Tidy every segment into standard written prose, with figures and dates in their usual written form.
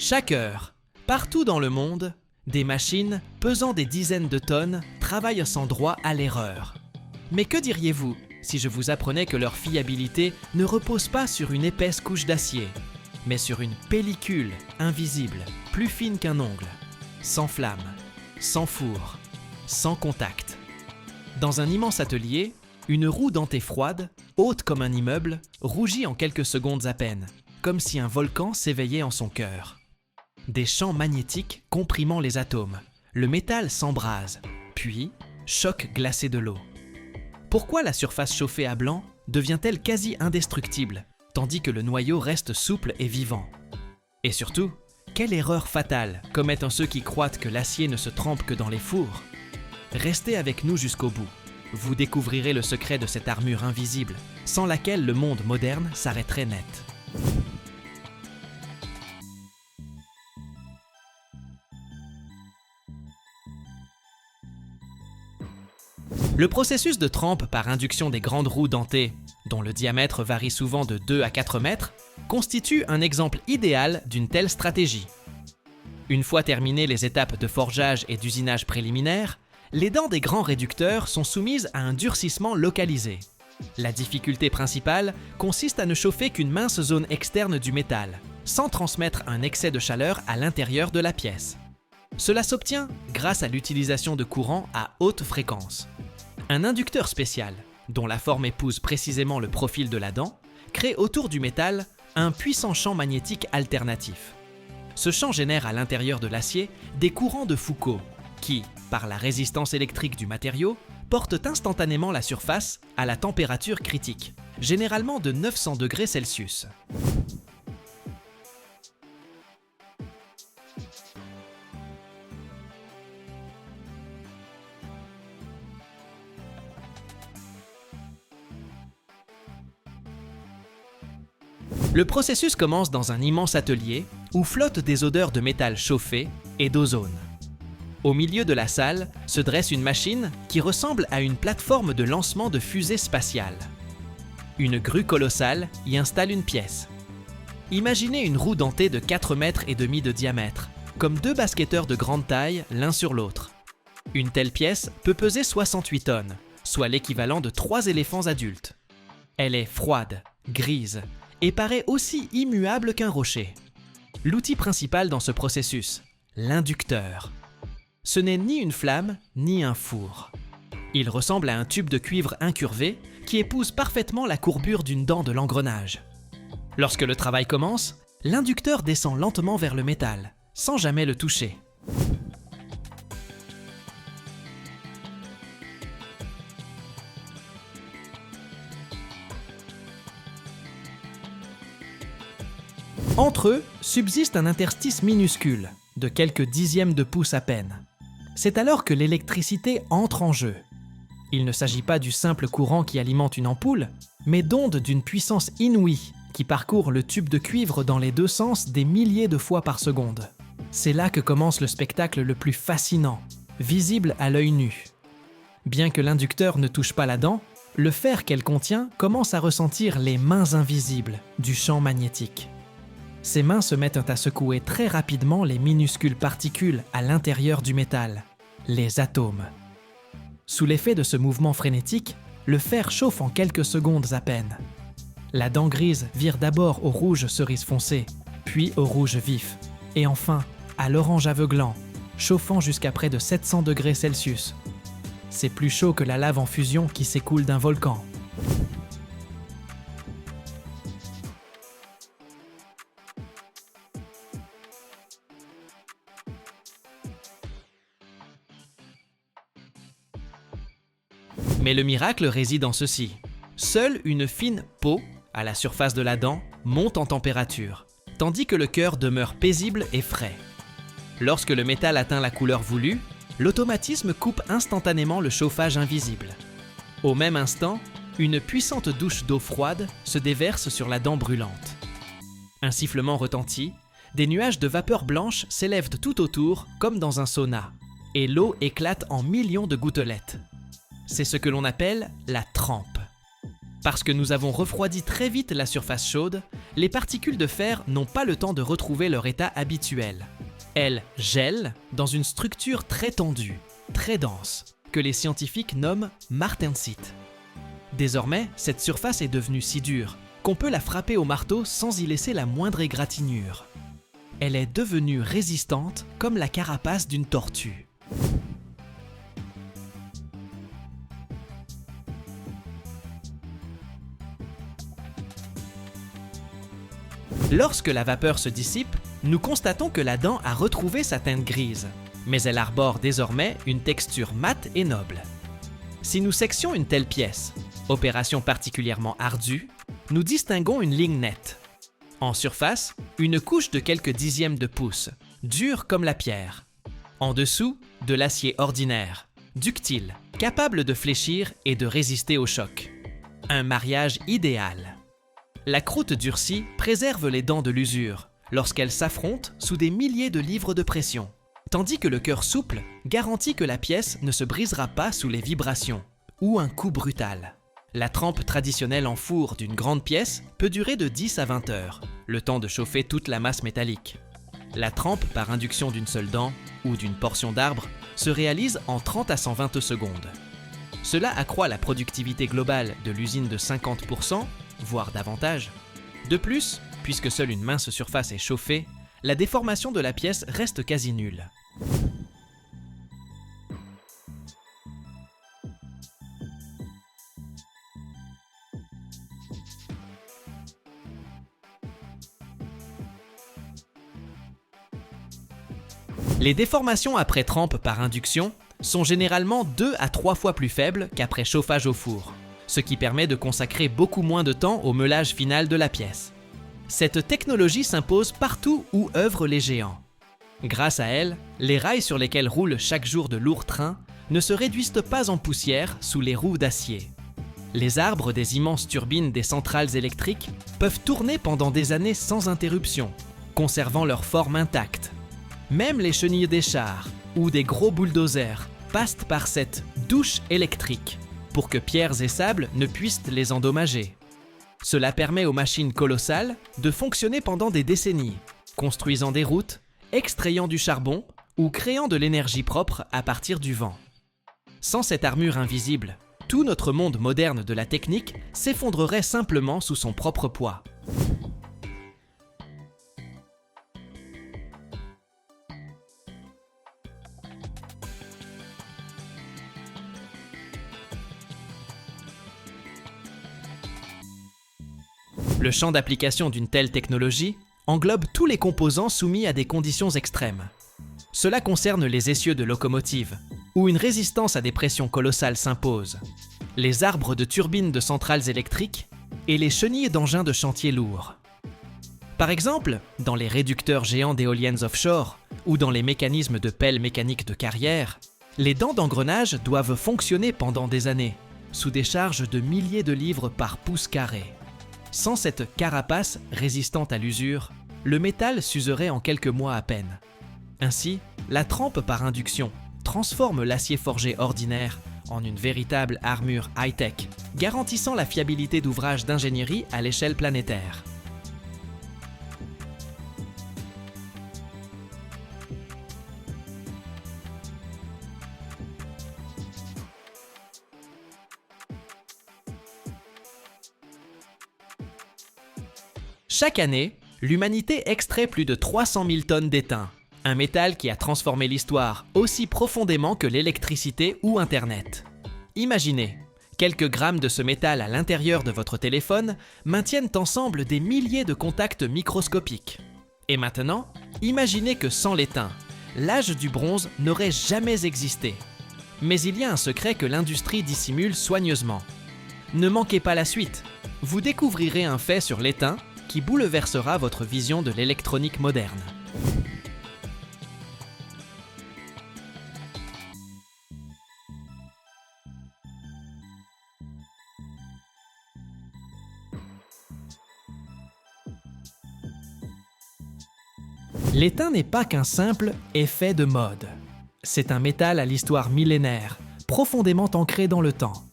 Chaque heure, partout dans le monde, des machines pesant des dizaines de tonnes travaillent sans droit à l'erreur. Mais que diriez-vous si je vous apprenais que leur fiabilité ne repose pas sur une épaisse couche d'acier, mais sur une pellicule invisible, plus fine qu'un ongle, sans flamme, sans four, sans contact. Dans un immense atelier, une roue dentée froide, haute comme un immeuble, rougit en quelques secondes à peine, comme si un volcan s'éveillait en son cœur. Des champs magnétiques comprimant les atomes, le métal s'embrase, puis choc glacé de l'eau. Pourquoi la surface chauffée à blanc devient-elle quasi indestructible, tandis que le noyau reste souple et vivant? Et surtout, quelle erreur fatale commettent ceux qui croient que l'acier ne se trempe que dans les fours? Restez avec nous jusqu'au bout. Vous découvrirez le secret de cette armure invisible, sans laquelle le monde moderne s'arrêterait net. Le processus de trempe par induction des grandes roues dentées, dont le diamètre varie souvent de 2 à 4 mètres, constitue un exemple idéal d'une telle stratégie. Une fois terminées les étapes de forgeage et d'usinage préliminaire, les dents des grands réducteurs sont soumises à un durcissement localisé. La difficulté principale consiste à ne chauffer qu'une mince zone externe du métal, sans transmettre un excès de chaleur à l'intérieur de la pièce. Cela s'obtient grâce à l'utilisation de courants à haute fréquence. Un inducteur spécial, dont la forme épouse précisément le profil de la dent, crée autour du métal un puissant champ magnétique alternatif. Ce champ génère à l'intérieur de l'acier des courants de Foucault qui, par la résistance électrique du matériau, portent instantanément la surface à la température critique, généralement de 900 degrés Celsius. Le processus commence dans un immense atelier où flottent des odeurs de métal chauffé et d'ozone. Au milieu de la salle se dresse une machine qui ressemble à une plateforme de lancement de fusée spatiale. Une grue colossale y installe une pièce. Imaginez une roue dentée de 4 mètres et demi de diamètre, comme 2 basketteurs de grande taille l'un sur l'autre. Une telle pièce peut peser 68 tonnes, soit l'équivalent de 3 éléphants adultes. Elle est froide, grise, et paraît aussi immuable qu'un rocher. L'outil principal dans ce processus, l'inducteur. Ce n'est ni une flamme, ni un four. Il ressemble à un tube de cuivre incurvé qui épouse parfaitement la courbure d'une dent de l'engrenage. Lorsque le travail commence, l'inducteur descend lentement vers le métal, sans jamais le toucher. Entre eux subsiste un interstice minuscule, de quelques dixièmes de pouce à peine. C'est alors que l'électricité entre en jeu. Il ne s'agit pas du simple courant qui alimente une ampoule, mais d'ondes d'une puissance inouïe qui parcourent le tube de cuivre dans les deux sens des milliers de fois par seconde. C'est là que commence le spectacle le plus fascinant, visible à l'œil nu. Bien que l'inducteur ne touche pas la dent, le fer qu'elle contient commence à ressentir les mains invisibles du champ magnétique. Ces mains se mettent à secouer très rapidement les minuscules particules à l'intérieur du métal, les atomes. Sous l'effet de ce mouvement frénétique, le fer chauffe en quelques secondes à peine. La dent grise vire d'abord au rouge cerise foncé, puis au rouge vif, et enfin à l'orange aveuglant, chauffant jusqu'à près de 700 degrés Celsius. C'est plus chaud que la lave en fusion qui s'écoule d'un volcan. Mais le miracle réside en ceci. Seule une fine peau, à la surface de la dent, monte en température, tandis que le cœur demeure paisible et frais. Lorsque le métal atteint la couleur voulue, l'automatisme coupe instantanément le chauffage invisible. Au même instant, une puissante douche d'eau froide se déverse sur la dent brûlante. Un sifflement retentit, des nuages de vapeur blanche s'élèvent tout autour comme dans un sauna, et l'eau éclate en millions de gouttelettes. C'est ce que l'on appelle la trempe. Parce que nous avons refroidi très vite la surface chaude, les particules de fer n'ont pas le temps de retrouver leur état habituel. Elles gèlent dans une structure très tendue, très dense, que les scientifiques nomment martensite. Désormais, cette surface est devenue si dure qu'on peut la frapper au marteau sans y laisser la moindre égratignure. Elle est devenue résistante comme la carapace d'une tortue. Lorsque la vapeur se dissipe, nous constatons que la dent a retrouvé sa teinte grise, mais elle arbore désormais une texture mate et noble. Si nous sexions une telle pièce, opération particulièrement ardue, nous distinguons une ligne nette. En surface, une couche de quelques dixièmes de pouce, dure comme la pierre. En dessous, de l'acier ordinaire, ductile, capable de fléchir et de résister au choc. Un mariage idéal. La croûte durcie préserve les dents de l'usure lorsqu'elles s'affrontent sous des milliers de livres de pression, tandis que le cœur souple garantit que la pièce ne se brisera pas sous les vibrations ou un coup brutal. La trempe traditionnelle en four d'une grande pièce peut durer de 10 à 20 heures, le temps de chauffer toute la masse métallique. La trempe par induction d'une seule dent ou d'une portion d'arbre se réalise en 30 à 120 secondes. Cela accroît la productivité globale de l'usine de 50%, voire davantage. De plus, puisque seule une mince surface est chauffée, la déformation de la pièce reste quasi nulle. Les déformations après trempe par induction sont généralement 2 à 3 fois plus faibles qu'après chauffage au four, ce qui permet de consacrer beaucoup moins de temps au meulage final de la pièce. Cette technologie s'impose partout où œuvrent les géants. Grâce à elle, les rails sur lesquels roulent chaque jour de lourds trains ne se réduisent pas en poussière sous les roues d'acier. Les arbres des immenses turbines des centrales électriques peuvent tourner pendant des années sans interruption, conservant leur forme intacte. Même les chenilles des chars ou des gros bulldozers passent par cette douche électrique pour que pierres et sables ne puissent les endommager. Cela permet aux machines colossales de fonctionner pendant des décennies, construisant des routes, extrayant du charbon ou créant de l'énergie propre à partir du vent. Sans cette armure invisible, tout notre monde moderne de la technique s'effondrerait simplement sous son propre poids. Le champ d'application d'une telle technologie englobe tous les composants soumis à des conditions extrêmes. Cela concerne les essieux de locomotives, où une résistance à des pressions colossales s'impose, les arbres de turbines de centrales électriques et les chenilles d'engins de chantier lourds. Par exemple, dans les réducteurs géants d'éoliennes offshore ou dans les mécanismes de pelles mécaniques de carrière, les dents d'engrenage doivent fonctionner pendant des années, sous des charges de milliers de livres par pouce carré. Sans cette carapace résistante à l'usure, le métal s'userait en quelques mois à peine. Ainsi, la trempe par induction transforme l'acier forgé ordinaire en une véritable armure high-tech, garantissant la fiabilité d'ouvrages d'ingénierie à l'échelle planétaire. Chaque année, l'humanité extrait plus de 300 000 tonnes d'étain, un métal qui a transformé l'histoire aussi profondément que l'électricité ou Internet. Imaginez, quelques grammes de ce métal à l'intérieur de votre téléphone maintiennent ensemble des milliers de contacts microscopiques. Et maintenant, imaginez que sans l'étain, l'âge du bronze n'aurait jamais existé. Mais il y a un secret que l'industrie dissimule soigneusement. Ne manquez pas la suite, vous découvrirez un fait sur l'étain qui bouleversera votre vision de l'électronique moderne. L'étain n'est pas qu'un simple effet de mode. C'est un métal à l'histoire millénaire, profondément ancré dans le temps.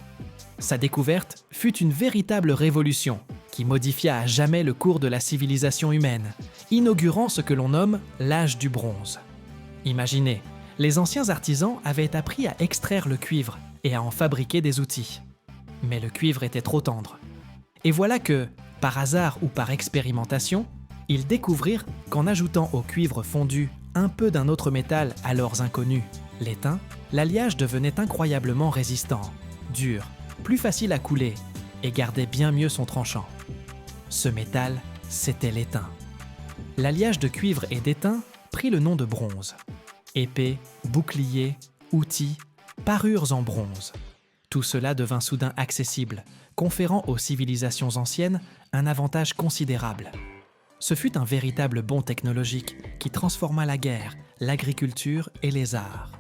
Sa découverte fut une véritable révolution qui modifia à jamais le cours de la civilisation humaine, inaugurant ce que l'on nomme l'âge du bronze. Imaginez, les anciens artisans avaient appris à extraire le cuivre et à en fabriquer des outils. Mais le cuivre était trop tendre. Et voilà que, par hasard ou par expérimentation, ils découvrirent qu'en ajoutant au cuivre fondu un peu d'un autre métal alors inconnu, l'étain, l'alliage devenait incroyablement résistant, dur, plus facile à couler et gardait bien mieux son tranchant. Ce métal, c'était l'étain. L'alliage de cuivre et d'étain prit le nom de bronze. Épée, bouclier, outils, parures en bronze. Tout cela devint soudain accessible, conférant aux civilisations anciennes un avantage considérable. Ce fut un véritable bond technologique qui transforma la guerre, l'agriculture et les arts.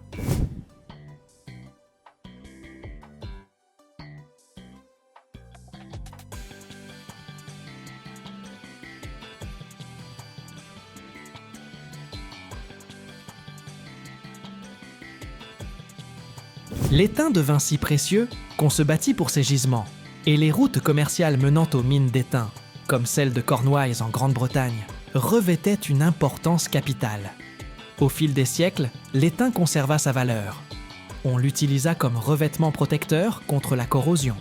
L'étain devint si précieux qu'on se battit pour ses gisements, et les routes commerciales menant aux mines d'étain, comme celle de Cornouailles en Grande-Bretagne, revêtaient une importance capitale. Au fil des siècles, l'étain conserva sa valeur. On l'utilisa comme revêtement protecteur contre la corrosion.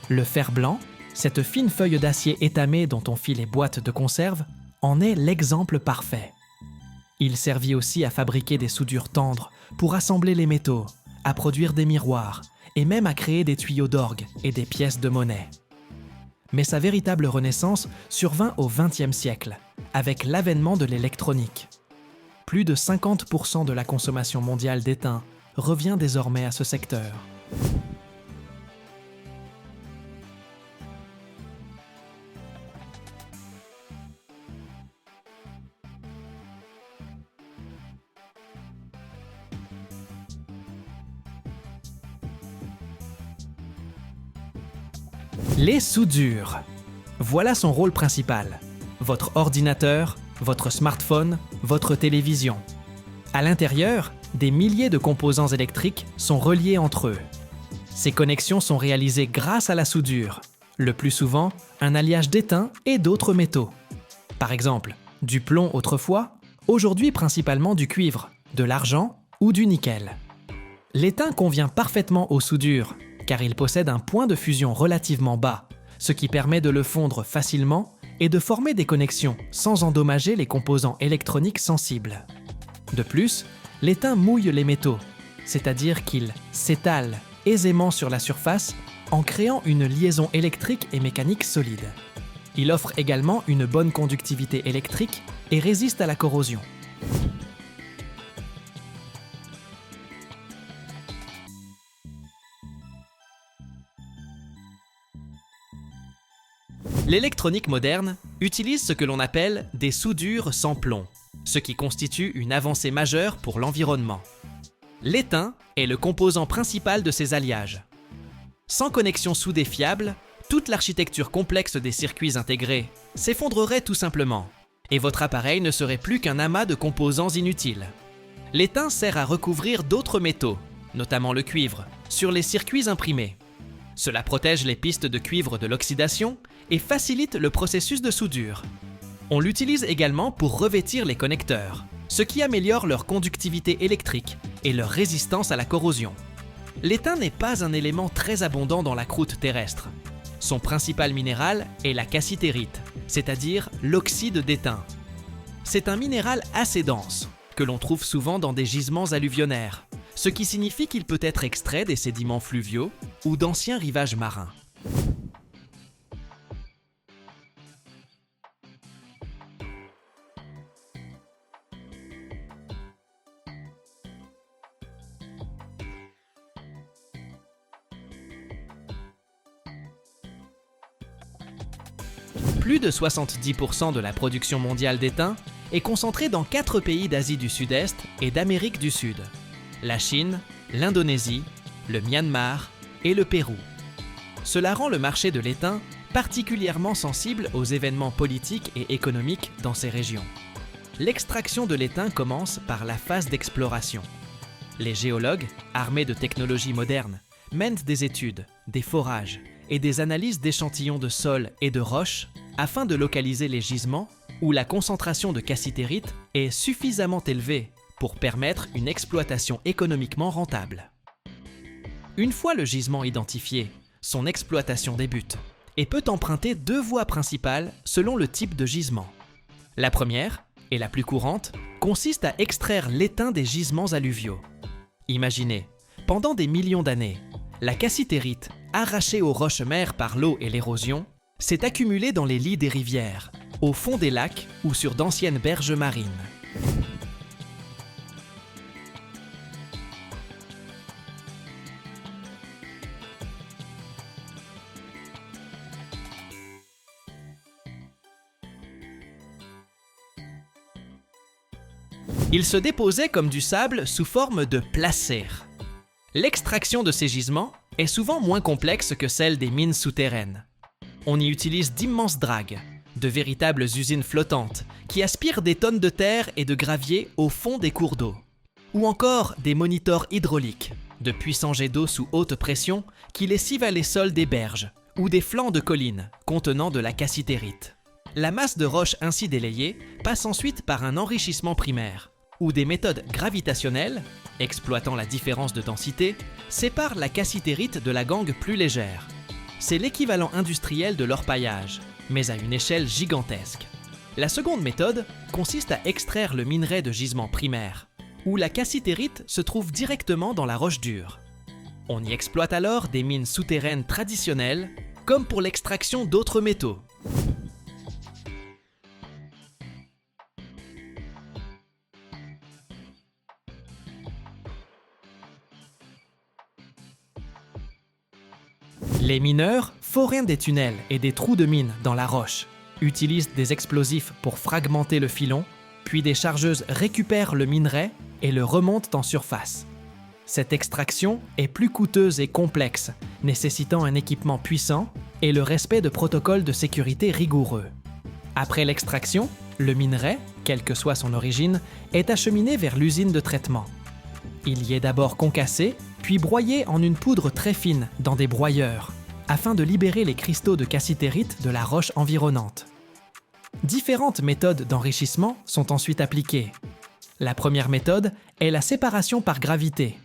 Le fer blanc, cette fine feuille d'acier étamé dont on fit les boîtes de conserve, en est l'exemple parfait. Il servit aussi à fabriquer des soudures tendres pour assembler les métaux, à produire des miroirs et même à créer des tuyaux d'orgue et des pièces de monnaie. Mais sa véritable renaissance survint au XXe siècle, avec l'avènement de l'électronique. Plus de 50% de la consommation mondiale d'étain revient désormais à ce secteur. Les soudures. Voilà son rôle principal. Votre ordinateur, votre smartphone, votre télévision. À l'intérieur, des milliers de composants électriques sont reliés entre eux. Ces connexions sont réalisées grâce à la soudure, le plus souvent un alliage d'étain et d'autres métaux. Par exemple, du plomb autrefois, aujourd'hui principalement du cuivre, de l'argent ou du nickel. L'étain convient parfaitement aux soudures, car il possède un point de fusion relativement bas, ce qui permet de le fondre facilement et de former des connexions sans endommager les composants électroniques sensibles. De plus, l'étain mouille les métaux, c'est-à-dire qu'il s'étale aisément sur la surface en créant une liaison électrique et mécanique solide. Il offre également une bonne conductivité électrique et résiste à la corrosion. L'électronique moderne utilise ce que l'on appelle des soudures sans plomb, ce qui constitue une avancée majeure pour l'environnement. L'étain est le composant principal de ces alliages. Sans connexion soudée fiable, toute l'architecture complexe des circuits intégrés s'effondrerait tout simplement, et votre appareil ne serait plus qu'un amas de composants inutiles. L'étain sert à recouvrir d'autres métaux, notamment le cuivre, sur les circuits imprimés. Cela protège les pistes de cuivre de l'oxydation et facilite le processus de soudure. On l'utilise également pour revêtir les connecteurs, ce qui améliore leur conductivité électrique et leur résistance à la corrosion. L'étain n'est pas un élément très abondant dans la croûte terrestre. Son principal minéral est la cassitérite, c'est-à-dire l'oxyde d'étain. C'est un minéral assez dense, que l'on trouve souvent dans des gisements alluvionnaires, ce qui signifie qu'il peut être extrait des sédiments fluviaux ou d'anciens rivages marins. Plus de 70% de la production mondiale d'étain est concentrée dans 4 pays d'Asie du Sud-Est et d'Amérique du Sud: la Chine, l'Indonésie, le Myanmar et le Pérou. Cela rend le marché de l'étain particulièrement sensible aux événements politiques et économiques dans ces régions. L'extraction de l'étain commence par la phase d'exploration. Les géologues, armés de technologies modernes, mènent des études, des forages et des analyses d'échantillons de sol et de roches afin de localiser les gisements où la concentration de cassitérite est suffisamment élevée pour permettre une exploitation économiquement rentable. Une fois le gisement identifié, son exploitation débute et peut emprunter deux voies principales selon le type de gisement. La première, et la plus courante, consiste à extraire l'étain des gisements alluviaux. Imaginez, pendant des millions d'années, la cassitérite, arrachée aux roches-mères par l'eau et l'érosion, s'est accumulée dans les lits des rivières, au fond des lacs ou sur d'anciennes berges marines. Il se déposait comme du sable sous forme de placers. L'extraction de ces gisements est souvent moins complexe que celle des mines souterraines. On y utilise d'immenses dragues, de véritables usines flottantes qui aspirent des tonnes de terre et de gravier au fond des cours d'eau. Ou encore des monitors hydrauliques, de puissants jets d'eau sous haute pression qui lessivent les sols des berges ou des flancs de collines contenant de la cassitérite. La masse de roches ainsi délayée passe ensuite par un enrichissement primaire, où des méthodes gravitationnelles, exploitant la différence de densité, séparent la cassitérite de la gangue plus légère. C'est l'équivalent industriel de l'orpaillage, mais à une échelle gigantesque. La seconde méthode consiste à extraire le minerai de gisement primaire, où la cassitérite se trouve directement dans la roche dure. On y exploite alors des mines souterraines traditionnelles, comme pour l'extraction d'autres métaux. Les mineurs forent des tunnels et des trous de mine dans la roche, utilisent des explosifs pour fragmenter le filon, puis des chargeuses récupèrent le minerai et le remontent en surface. Cette extraction est plus coûteuse et complexe, nécessitant un équipement puissant et le respect de protocoles de sécurité rigoureux. Après l'extraction, le minerai, quelle que soit son origine, est acheminé vers l'usine de traitement. Il y est d'abord concassé, puis broyé en une poudre très fine dans des broyeurs, afin de libérer les cristaux de cassitérite de la roche environnante. Différentes méthodes d'enrichissement sont ensuite appliquées. La première méthode est la séparation par gravité.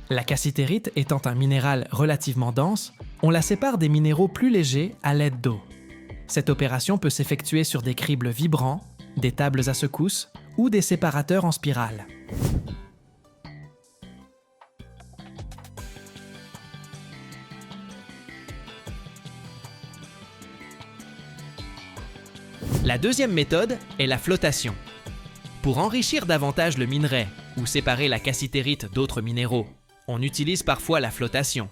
La cassitérite étant un minéral relativement dense, on la sépare des minéraux plus légers à l'aide d'eau. Cette opération peut s'effectuer sur des cribles vibrants, des tables à secousses ou des séparateurs en spirale. La deuxième méthode est la flottation. Pour enrichir davantage le minerai ou séparer la cassitérite d'autres minéraux, on utilise parfois la flottation.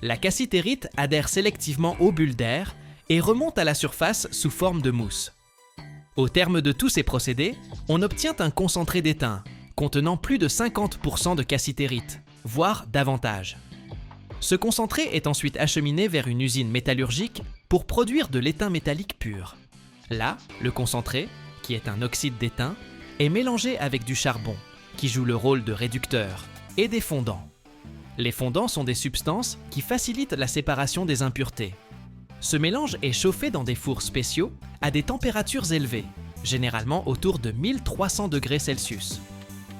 La cassitérite adhère sélectivement aux bulles d'air et remonte à la surface sous forme de mousse. Au terme de tous ces procédés, on obtient un concentré d'étain contenant plus de 50% de cassitérite, voire davantage. Ce concentré est ensuite acheminé vers une usine métallurgique pour produire de l'étain métallique pur. Là, le concentré, qui est un oxyde d'étain, est mélangé avec du charbon, qui joue le rôle de réducteur, et des fondants. Les fondants sont des substances qui facilitent la séparation des impuretés. Ce mélange est chauffé dans des fours spéciaux à des températures élevées, généralement autour de 1300 degrés Celsius.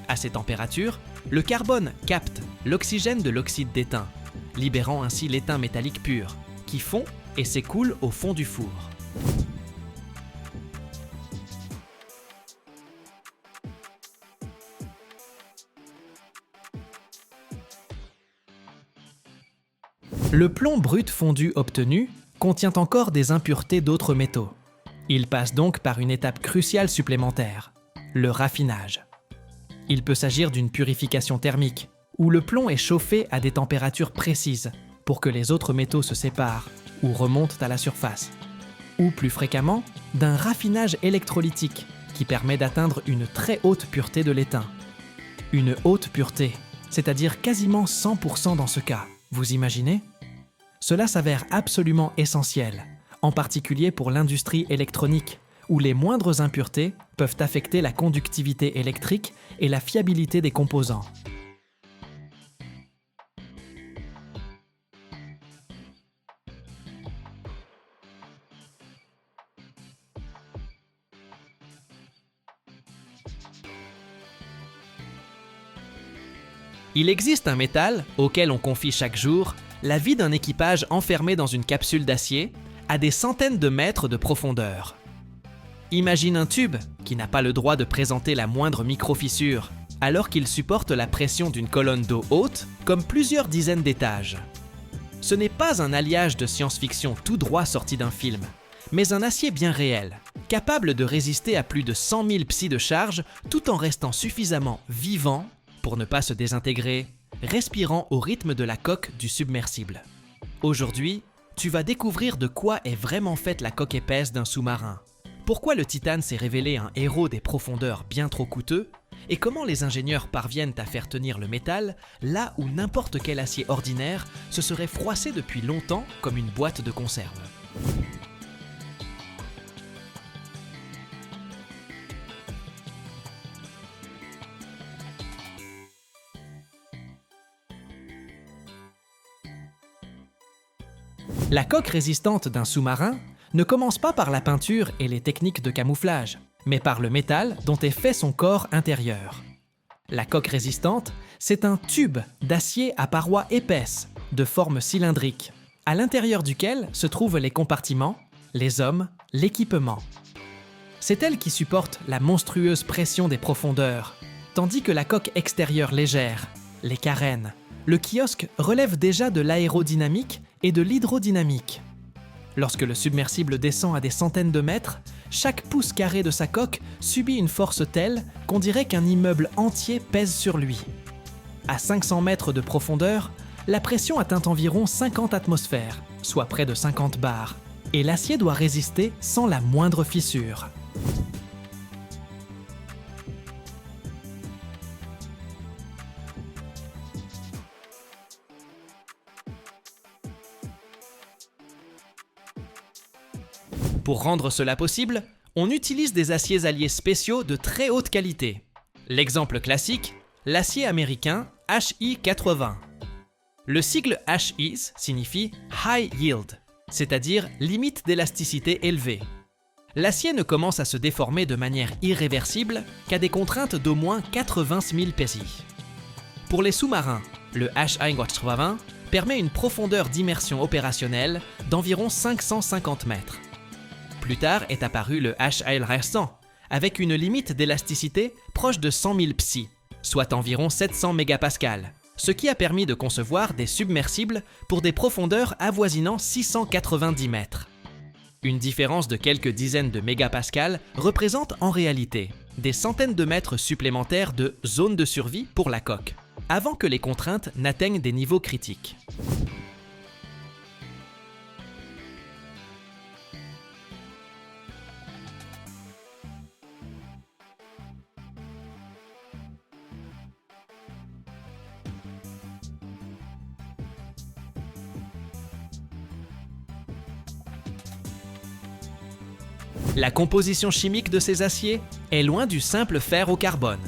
À ces températures, le carbone capte l'oxygène de l'oxyde d'étain, libérant ainsi l'étain métallique pur, qui fond et s'écoule au fond du four. Le plomb brut fondu obtenu contient encore des impuretés d'autres métaux. Il passe donc par une étape cruciale supplémentaire, le raffinage. Il peut s'agir d'une purification thermique, où le plomb est chauffé à des températures précises pour que les autres métaux se séparent ou remontent à la surface. Ou plus fréquemment, d'un raffinage électrolytique qui permet d'atteindre une très haute pureté de l'étain. Une haute pureté, c'est-à-dire quasiment 100% dans ce cas, vous imaginez ? Cela s'avère absolument essentiel, en particulier pour l'industrie électronique, où les moindres impuretés peuvent affecter la conductivité électrique et la fiabilité des composants. Il existe un métal auquel on confie chaque jour la vie d'un équipage enfermé dans une capsule d'acier à des centaines de mètres de profondeur. Imagine un tube qui n'a pas le droit de présenter la moindre micro-fissure, alors qu'il supporte la pression d'une colonne d'eau haute, comme plusieurs dizaines d'étages. Ce n'est pas un alliage de science-fiction tout droit sorti d'un film, mais un acier bien réel, capable de résister à plus de 100 000 psi de charge tout en restant suffisamment vivant pour ne pas se désintégrer, respirant au rythme de la coque du submersible. Aujourd'hui, tu vas découvrir de quoi est vraiment faite la coque épaisse d'un sous-marin, pourquoi le Titane s'est révélé un héros des profondeurs bien trop coûteux, et comment les ingénieurs parviennent à faire tenir le métal là où n'importe quel acier ordinaire se serait froissé depuis longtemps comme une boîte de conserve. La coque résistante d'un sous-marin ne commence pas par la peinture et les techniques de camouflage, mais par le métal dont est fait son corps intérieur. La coque résistante, c'est un tube d'acier à parois épaisses, de forme cylindrique, à l'intérieur duquel se trouvent les compartiments, les hommes, l'équipement. C'est elle qui supporte la monstrueuse pression des profondeurs, tandis que la coque extérieure légère, les carènes, le kiosque relève déjà de l'aérodynamique et de l'hydrodynamique. Lorsque le submersible descend à des centaines de mètres, chaque pouce carré de sa coque subit une force telle qu'on dirait qu'un immeuble entier pèse sur lui. À 500 mètres de profondeur, la pression atteint environ 50 atmosphères, soit près de 50 bars, et l'acier doit résister sans la moindre fissure. Pour rendre cela possible, on utilise des aciers alliés spéciaux de très haute qualité. L'exemple classique, l'acier américain HI80. Le sigle HI signifie High Yield, c'est-à-dire limite d'élasticité élevée. L'acier ne commence à se déformer de manière irréversible qu'à des contraintes d'au moins 80 000 psi. Pour les sous-marins, le HI80 permet une profondeur d'immersion opérationnelle d'environ 550 mètres. Plus tard est apparu le HI100, avec une limite d'élasticité proche de 100 000 psi, soit environ 700 mégapascales, ce qui a permis de concevoir des submersibles pour des profondeurs avoisinant 690 mètres. Une différence de quelques dizaines de mégapascales représente en réalité des centaines de mètres supplémentaires de zone de survie pour la coque, avant que les contraintes n'atteignent des niveaux critiques. La composition chimique de ces aciers est loin du simple fer au carbone.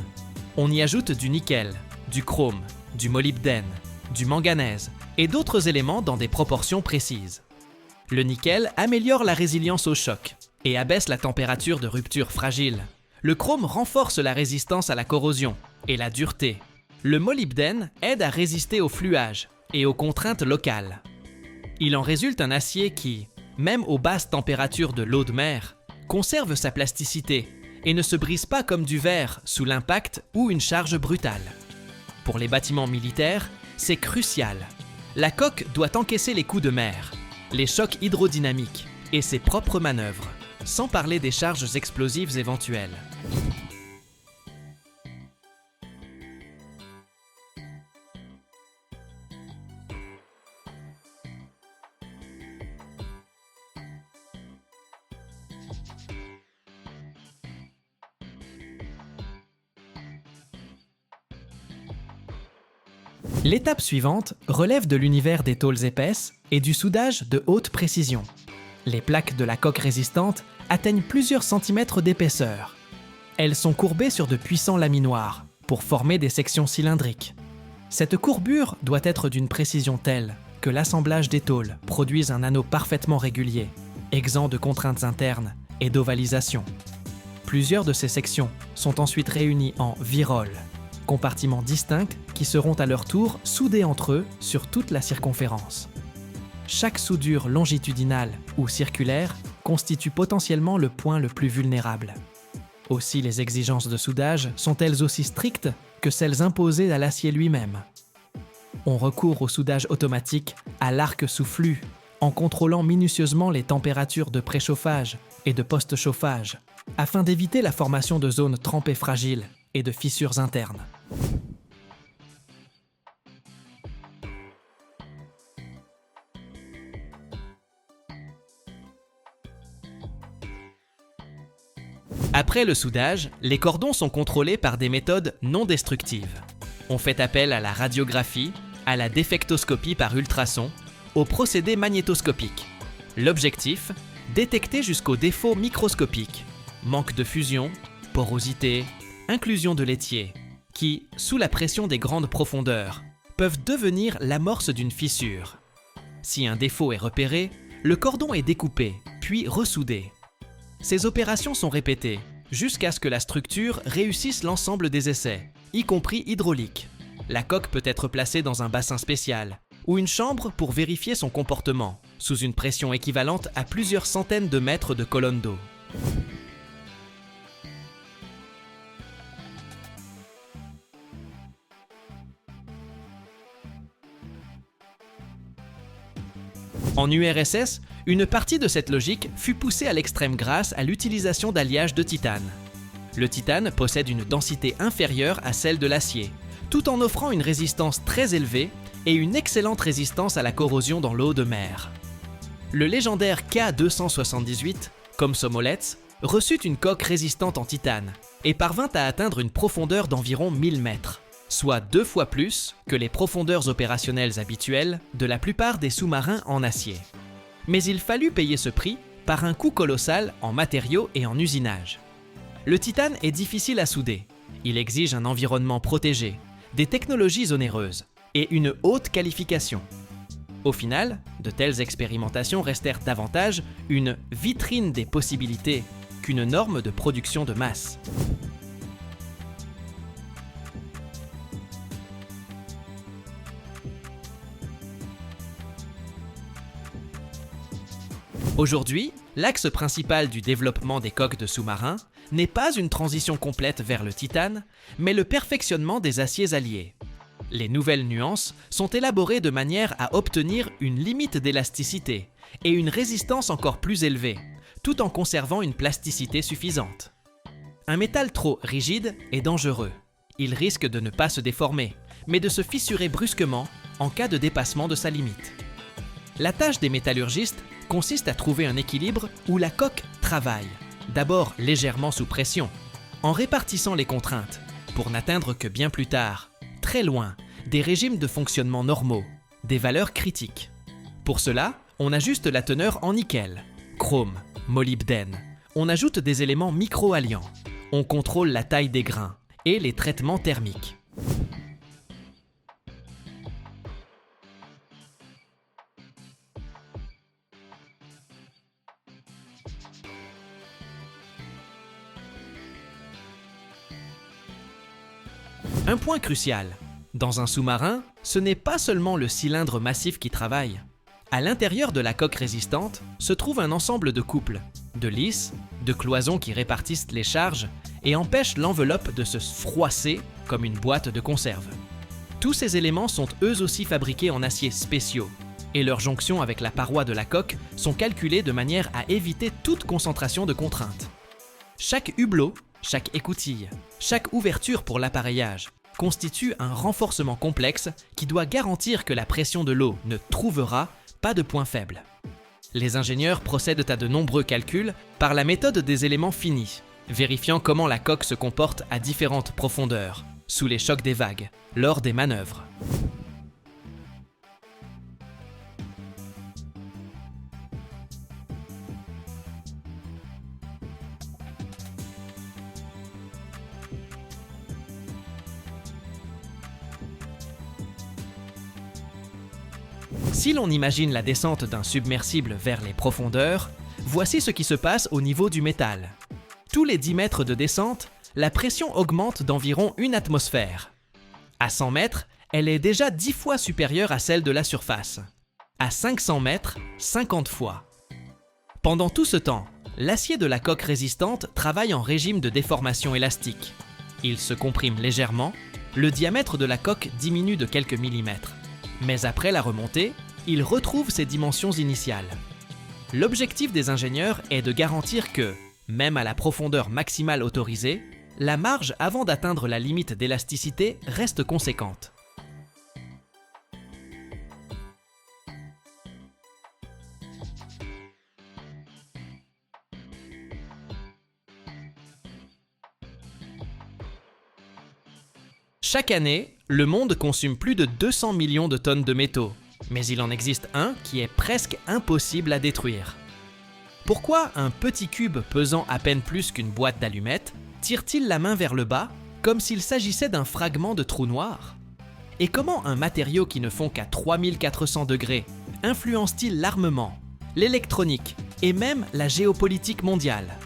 On y ajoute du nickel, du chrome, du molybdène, du manganèse et d'autres éléments dans des proportions précises. Le nickel améliore la résilience au choc et abaisse la température de rupture fragile. Le chrome renforce la résistance à la corrosion et la dureté. Le molybdène aide à résister au fluage et aux contraintes locales. Il en résulte un acier qui, même aux basses températures de l'eau de mer, conserve sa plasticité et ne se brise pas comme du verre sous l'impact ou une charge brutale. Pour les bâtiments militaires, c'est crucial. La coque doit encaisser les coups de mer, les chocs hydrodynamiques et ses propres manœuvres, sans parler des charges explosives éventuelles. L'étape suivante relève de l'univers des tôles épaisses et du soudage de haute précision. Les plaques de la coque résistante atteignent plusieurs centimètres d'épaisseur. Elles sont courbées sur de puissants laminoirs pour former des sections cylindriques. Cette courbure doit être d'une précision telle que l'assemblage des tôles produise un anneau parfaitement régulier, exempt de contraintes internes et d'ovalisation. Plusieurs de ces sections sont ensuite réunies en virolles, compartiments distincts qui seront à leur tour soudés entre eux sur toute la circonférence. Chaque soudure longitudinale ou circulaire constitue potentiellement le point le plus vulnérable. Aussi, les exigences de soudage sont elles aussi strictes que celles imposées à l'acier lui-même. On recourt au soudage automatique à l'arc sous flux, en contrôlant minutieusement les températures de préchauffage et de post-chauffage, afin d'éviter la formation de zones trempées fragiles et de fissures internes. Après le soudage, les cordons sont contrôlés par des méthodes non destructives. On fait appel à la radiographie, à la défectoscopie par ultrasons, au procédé magnétoscopique. L'objectif, détecter jusqu'aux défauts microscopiques, manque de fusion, porosité, inclusion de laitier, qui, sous la pression des grandes profondeurs, peuvent devenir l'amorce d'une fissure. Si un défaut est repéré, le cordon est découpé, puis ressoudé. Ces opérations sont répétées, jusqu'à ce que la structure réussisse l'ensemble des essais, y compris hydrauliques. La coque peut être placée dans un bassin spécial, ou une chambre pour vérifier son comportement, sous une pression équivalente à plusieurs centaines de mètres de colonne d'eau. En URSS, une partie de cette logique fut poussée à l'extrême grâce à l'utilisation d'alliages de titane. Le titane possède une densité inférieure à celle de l'acier, tout en offrant une résistance très élevée et une excellente résistance à la corrosion dans l'eau de mer. Le légendaire K278, Komsomolets, reçut une coque résistante en titane et parvint à atteindre une profondeur d'environ 1000 mètres, soit 2 fois plus que les profondeurs opérationnelles habituelles de la plupart des sous-marins en acier. Mais il fallut payer ce prix par un coût colossal en matériaux et en usinage. Le titane est difficile à souder, il exige un environnement protégé, des technologies onéreuses et une haute qualification. Au final, de telles expérimentations restèrent davantage une vitrine des possibilités qu'une norme de production de masse. Aujourd'hui, l'axe principal du développement des coques de sous-marins n'est pas une transition complète vers le titane, mais le perfectionnement des aciers alliés. Les nouvelles nuances sont élaborées de manière à obtenir une limite d'élasticité et une résistance encore plus élevée, tout en conservant une plasticité suffisante. Un métal trop rigide est dangereux. Il risque de ne pas se déformer, mais de se fissurer brusquement en cas de dépassement de sa limite. La tâche des métallurgistes consiste à trouver un équilibre où la coque travaille, d'abord légèrement sous pression, en répartissant les contraintes, pour n'atteindre que bien plus tard, très loin, des régimes de fonctionnement normaux, des valeurs critiques. Pour cela, on ajuste la teneur en nickel, chrome, molybdène. On ajoute des éléments micro-alliants. On contrôle la taille des grains et les traitements thermiques. Un point crucial. Dans un sous-marin, ce n'est pas seulement le cylindre massif qui travaille. À l'intérieur de la coque résistante se trouve un ensemble de couples, de lisses, de cloisons qui répartissent les charges et empêchent l'enveloppe de se froisser comme une boîte de conserve. Tous ces éléments sont eux aussi fabriqués en aciers spéciaux et leurs jonctions avec la paroi de la coque sont calculées de manière à éviter toute concentration de contraintes. Chaque hublot, chaque écoutille, chaque ouverture pour l'appareillage constitue un renforcement complexe qui doit garantir que la pression de l'eau ne trouvera pas de point faible. Les ingénieurs procèdent à de nombreux calculs par la méthode des éléments finis, vérifiant comment la coque se comporte à différentes profondeurs, sous les chocs des vagues, lors des manœuvres. Si l'on imagine la descente d'un submersible vers les profondeurs, voici ce qui se passe au niveau du métal. Tous les 10 mètres de descente, la pression augmente d'environ 1 atmosphère. À 100 mètres, elle est déjà 10 fois supérieure à celle de la surface. À 500 mètres, 50 fois. Pendant tout ce temps, l'acier de la coque résistante travaille en régime de déformation élastique. Il se comprime légèrement, le diamètre de la coque diminue de quelques millimètres. Mais après la remontée, il retrouve ses dimensions initiales. L'objectif des ingénieurs est de garantir que, même à la profondeur maximale autorisée, la marge avant d'atteindre la limite d'élasticité reste conséquente. Chaque année, le monde consomme plus de 200 millions de tonnes de métaux, mais il en existe un qui est presque impossible à détruire. Pourquoi un petit cube pesant à peine plus qu'une boîte d'allumettes tire-t-il la main vers le bas, comme s'il s'agissait d'un fragment de trou noir? Et comment un matériau qui ne fond qu'à 3400 degrés influence-t-il l'armement, l'électronique et même la géopolitique mondiale?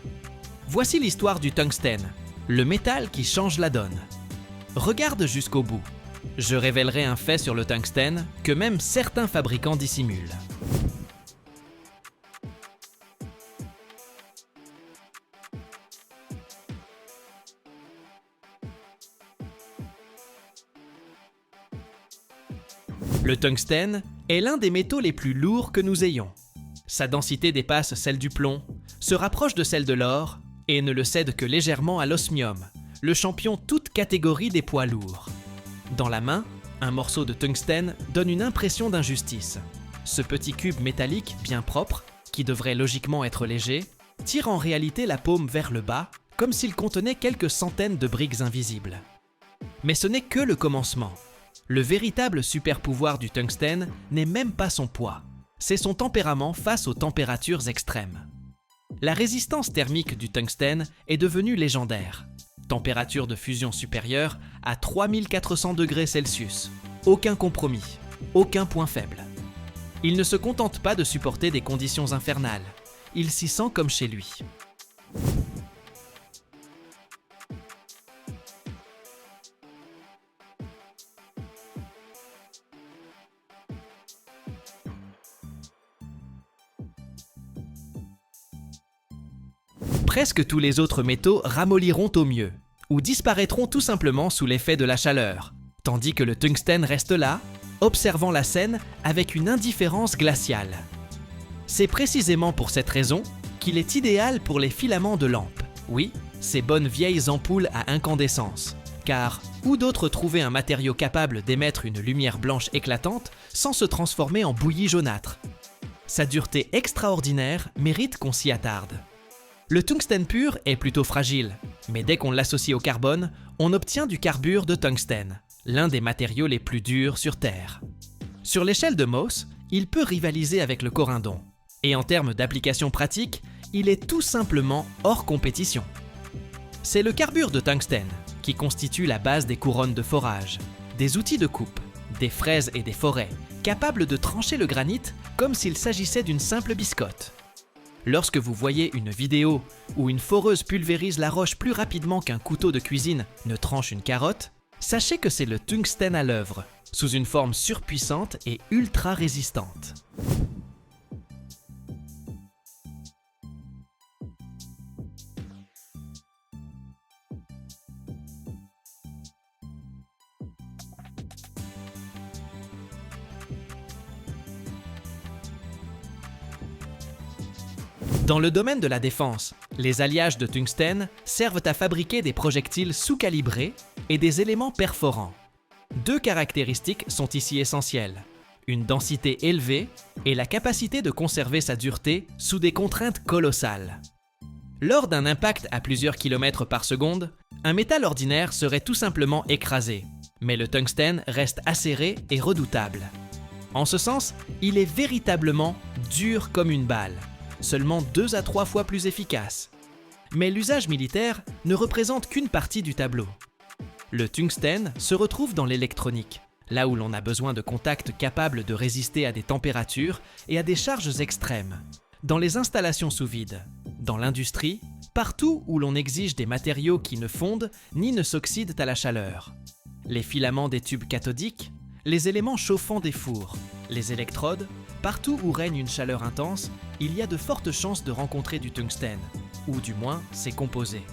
Voici l'histoire du tungstène, le métal qui change la donne. Regarde jusqu'au bout. Je révélerai un fait sur le tungstène que même certains fabricants dissimulent. Le tungstène est l'un des métaux les plus lourds que nous ayons. Sa densité dépasse celle du plomb, se rapproche de celle de l'or et ne le cède que légèrement à l'osmium, le champion toute catégorie des poids lourds. Dans la main, un morceau de tungstène donne une impression d'injustice. Ce petit cube métallique bien propre, qui devrait logiquement être léger, tire en réalité la paume vers le bas, comme s'il contenait quelques centaines de briques invisibles. Mais ce n'est que le commencement. Le véritable super-pouvoir du tungstène n'est même pas son poids, c'est son tempérament face aux températures extrêmes. La résistance thermique du tungstène est devenue légendaire. Température de fusion supérieure à 3400 degrés Celsius. Aucun compromis, aucun point faible. Il ne se contente pas de supporter des conditions infernales, il s'y sent comme chez lui. Presque tous les autres métaux ramolliront au mieux, ou disparaîtront tout simplement sous l'effet de la chaleur, tandis que le tungstène reste là, observant la scène avec une indifférence glaciale. C'est précisément pour cette raison qu'il est idéal pour les filaments de lampes, oui, ces bonnes vieilles ampoules à incandescence, car où d'autre trouver un matériau capable d'émettre une lumière blanche éclatante sans se transformer en bouillie jaunâtre? Sa dureté extraordinaire mérite qu'on s'y attarde. Le tungstène pur est plutôt fragile, mais dès qu'on l'associe au carbone, on obtient du carbure de tungstène, l'un des matériaux les plus durs sur Terre. Sur l'échelle de Mohs, il peut rivaliser avec le corindon, et en termes d'application pratique, il est tout simplement hors compétition. C'est le carbure de tungstène qui constitue la base des couronnes de forage, des outils de coupe, des fraises et des forêts, capables de trancher le granit comme s'il s'agissait d'une simple biscotte. Lorsque vous voyez une vidéo où une foreuse pulvérise la roche plus rapidement qu'un couteau de cuisine ne tranche une carotte, sachez que c'est le tungstène à l'œuvre, sous une forme surpuissante et ultra résistante. Dans le domaine de la défense, les alliages de tungstène servent à fabriquer des projectiles sous-calibrés et des éléments perforants. Deux caractéristiques sont ici essentielles, une densité élevée et la capacité de conserver sa dureté sous des contraintes colossales. Lors d'un impact à plusieurs kilomètres par seconde, un métal ordinaire serait tout simplement écrasé, mais le tungstène reste acéré et redoutable. En ce sens, il est véritablement dur comme une balle, seulement 2 à 3 fois plus efficace. Mais l'usage militaire ne représente qu'une partie du tableau. Le tungstène se retrouve dans l'électronique, là où l'on a besoin de contacts capables de résister à des températures et à des charges extrêmes, dans les installations sous vide, dans l'industrie, partout où l'on exige des matériaux qui ne fondent ni ne s'oxydent à la chaleur. les filaments des tubes cathodiques, les éléments chauffants des fours, les électrodes, partout où règne une chaleur intense, il y a de fortes chances de rencontrer du tungstène, ou du moins ses composés.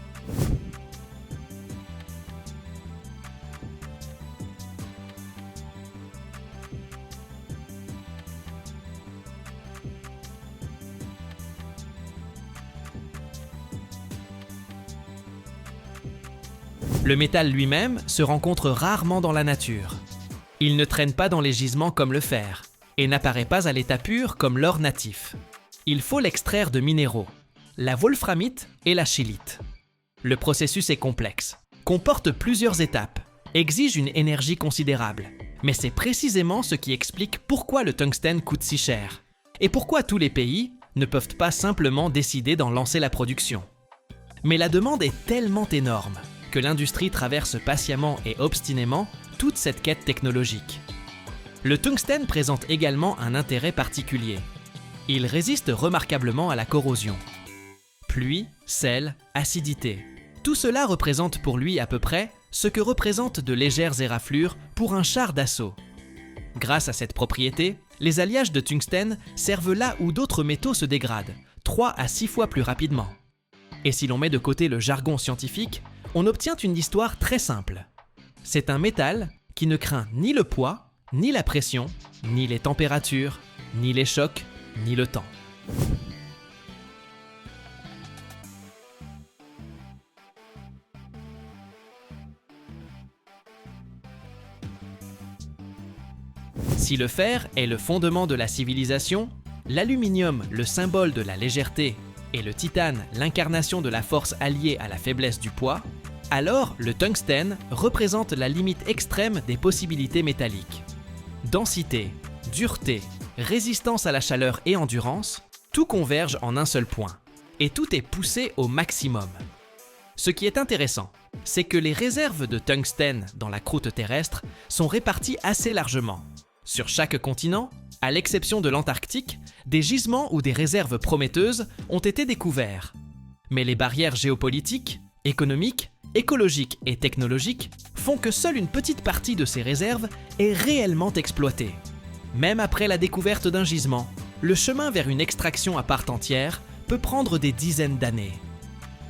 Le métal lui-même se rencontre rarement dans la nature. Il ne traîne pas dans les gisements comme le fer, et n'apparaît pas à l'état pur comme l'or natif. Il faut l'extraire de minéraux, la wolframite et la scheelite. Le processus est complexe, comporte plusieurs étapes, exige une énergie considérable, mais c'est précisément ce qui explique pourquoi le tungstène coûte si cher, et pourquoi tous les pays ne peuvent pas simplement décider d'en lancer la production. Mais la demande est tellement énorme que l'industrie traverse patiemment et obstinément toute cette quête technologique. Le tungstène présente également un intérêt particulier. Il résiste remarquablement à la corrosion. Pluie, sel, acidité. Tout cela représente pour lui à peu près ce que représentent de légères éraflures pour un char d'assaut. Grâce à cette propriété, les alliages de tungstène servent là où d'autres métaux se dégradent, 3 à 6 fois plus rapidement. Et si l'on met de côté le jargon scientifique, on obtient une histoire très simple. C'est un métal qui ne craint ni le poids, ni la pression, ni les températures, ni les chocs, ni le temps. Si le fer est le fondement de la civilisation, l'aluminium, le symbole de la légèreté, et le titane, l'incarnation de la force alliée à la faiblesse du poids, alors le tungstène représente la limite extrême des possibilités métalliques. Densité, dureté, résistance à la chaleur et endurance, tout converge en un seul point, et tout est poussé au maximum. Ce qui est intéressant, c'est que les réserves de tungstène dans la croûte terrestre sont réparties assez largement. Sur chaque continent, à l'exception de l'Antarctique, des gisements ou des réserves prometteuses ont été découverts. Mais les barrières géopolitiques, économiques, écologiques et technologiques font que seule une petite partie de ces réserves est réellement exploitée. Même après la découverte d'un gisement, le chemin vers une extraction à part entière peut prendre des dizaines d'années.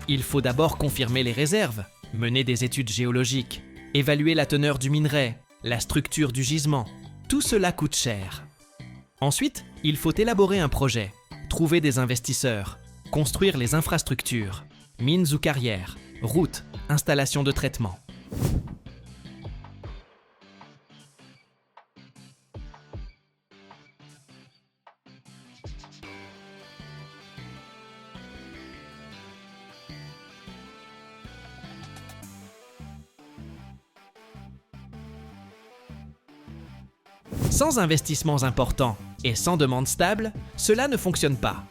Il faut d'abord confirmer les réserves, mener des études géologiques, évaluer la teneur du minerai, la structure du gisement. Tout cela coûte cher. Ensuite, il faut élaborer un projet, trouver des investisseurs, construire les infrastructures, mines ou carrières, routes, installations de traitement. Sans investissements importants et sans demande stable, cela ne fonctionne pas.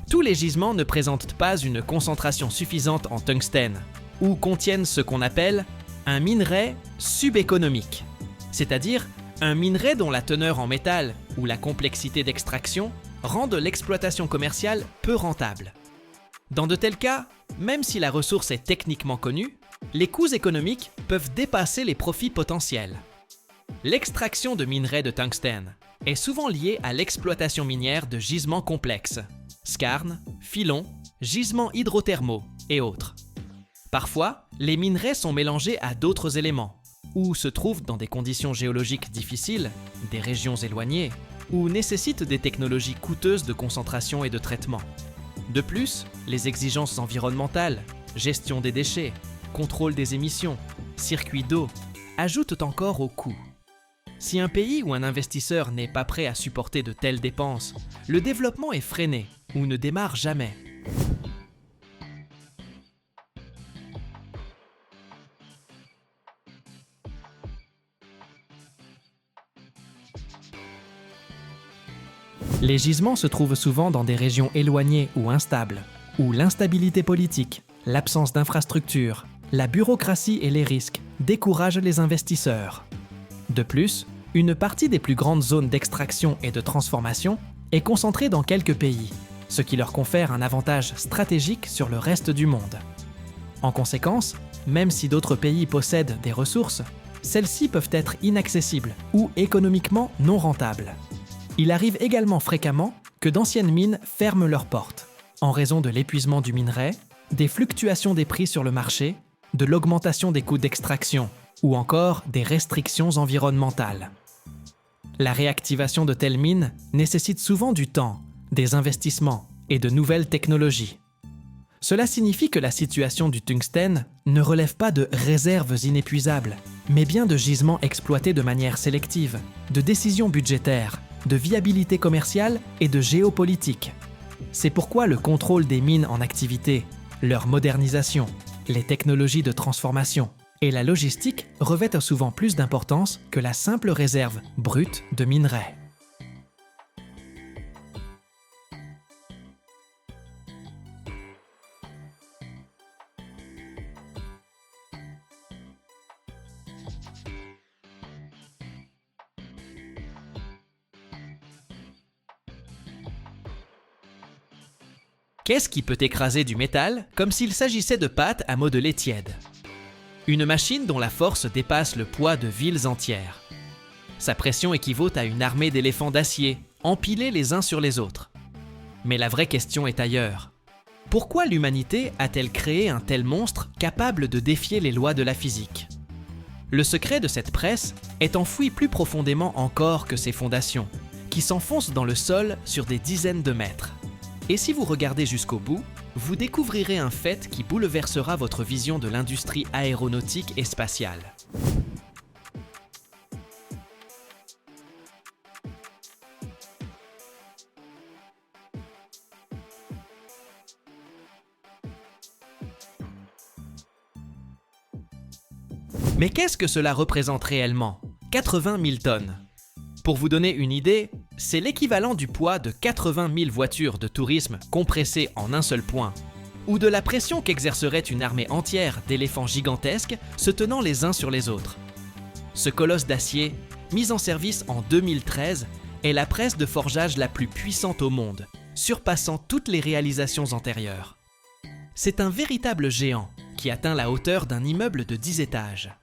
Tous les gisements ne présentent pas une concentration suffisante en tungstène, ou contiennent ce qu'on appelle un minerai subéconomique, c'est-à-dire un minerai dont la teneur en métal ou la complexité d'extraction rendent l'exploitation commerciale peu rentable. Dans de tels cas, même si la ressource est techniquement connue, les coûts économiques peuvent dépasser les profits potentiels. L'extraction de minerais de tungstène est souvent liée à l'exploitation minière de gisements complexes, skarnes, filons, gisements hydrothermaux et autres. Parfois, les minerais sont mélangés à d'autres éléments, ou se trouvent dans des conditions géologiques difficiles, des régions éloignées, ou nécessitent des technologies coûteuses de concentration et de traitement. De plus, les exigences environnementales, gestion des déchets, contrôle des émissions, circuits d'eau, ajoutent encore au coût. Si un pays ou un investisseur n'est pas prêt à supporter de telles dépenses, le développement est freiné ou ne démarre jamais. Les gisements se trouvent souvent dans des régions éloignées ou instables, où l'instabilité politique, l'absence d'infrastructures, la bureaucratie et les risques découragent les investisseurs. De plus, une partie des plus grandes zones d'extraction et de transformation est concentrée dans quelques pays, ce qui leur confère un avantage stratégique sur le reste du monde. En conséquence, même si d'autres pays possèdent des ressources, celles-ci peuvent être inaccessibles ou économiquement non rentables. Il arrive également fréquemment que d'anciennes mines ferment leurs portes, en raison de l'épuisement du minerai, des fluctuations des prix sur le marché, de l'augmentation des coûts d'extraction ou encore des restrictions environnementales. La réactivation de telles mines nécessite souvent du temps, des investissements et de nouvelles technologies. Cela signifie que la situation du tungstène ne relève pas de réserves inépuisables, mais bien de gisements exploités de manière sélective, de décisions budgétaires, de viabilité commerciale et de géopolitique. C'est pourquoi le contrôle des mines en activité, leur modernisation, les technologies de transformation et la logistique revêtent souvent plus d'importance que la simple réserve brute de minerais. Qu'est-ce qui peut écraser du métal comme s'il s'agissait de pâtes à modeler tiède? Une machine dont la force dépasse le poids de villes entières. Sa pression équivaut à une armée d'éléphants d'acier, empilés les uns sur les autres. Mais la vraie question est ailleurs. Pourquoi l'humanité a-t-elle créé un tel monstre capable de défier les lois de la physique? Le secret de cette presse est enfoui plus profondément encore que ses fondations, qui s'enfoncent dans le sol sur des dizaines de mètres. Et si vous regardez jusqu'au bout, vous découvrirez un fait qui bouleversera votre vision de l'industrie aéronautique et spatiale. Mais qu'est-ce que cela représente réellement? 80 000 tonnes. Pour vous donner une idée, c'est l'équivalent du poids de 80 000 voitures de tourisme compressées en un seul point, ou de la pression qu'exercerait une armée entière d'éléphants gigantesques se tenant les uns sur les autres. Ce colosse d'acier, mis en service en 2013, est la presse de forgeage la plus puissante au monde, surpassant toutes les réalisations antérieures. C'est un véritable géant qui atteint la hauteur d'un immeuble de 10 étages.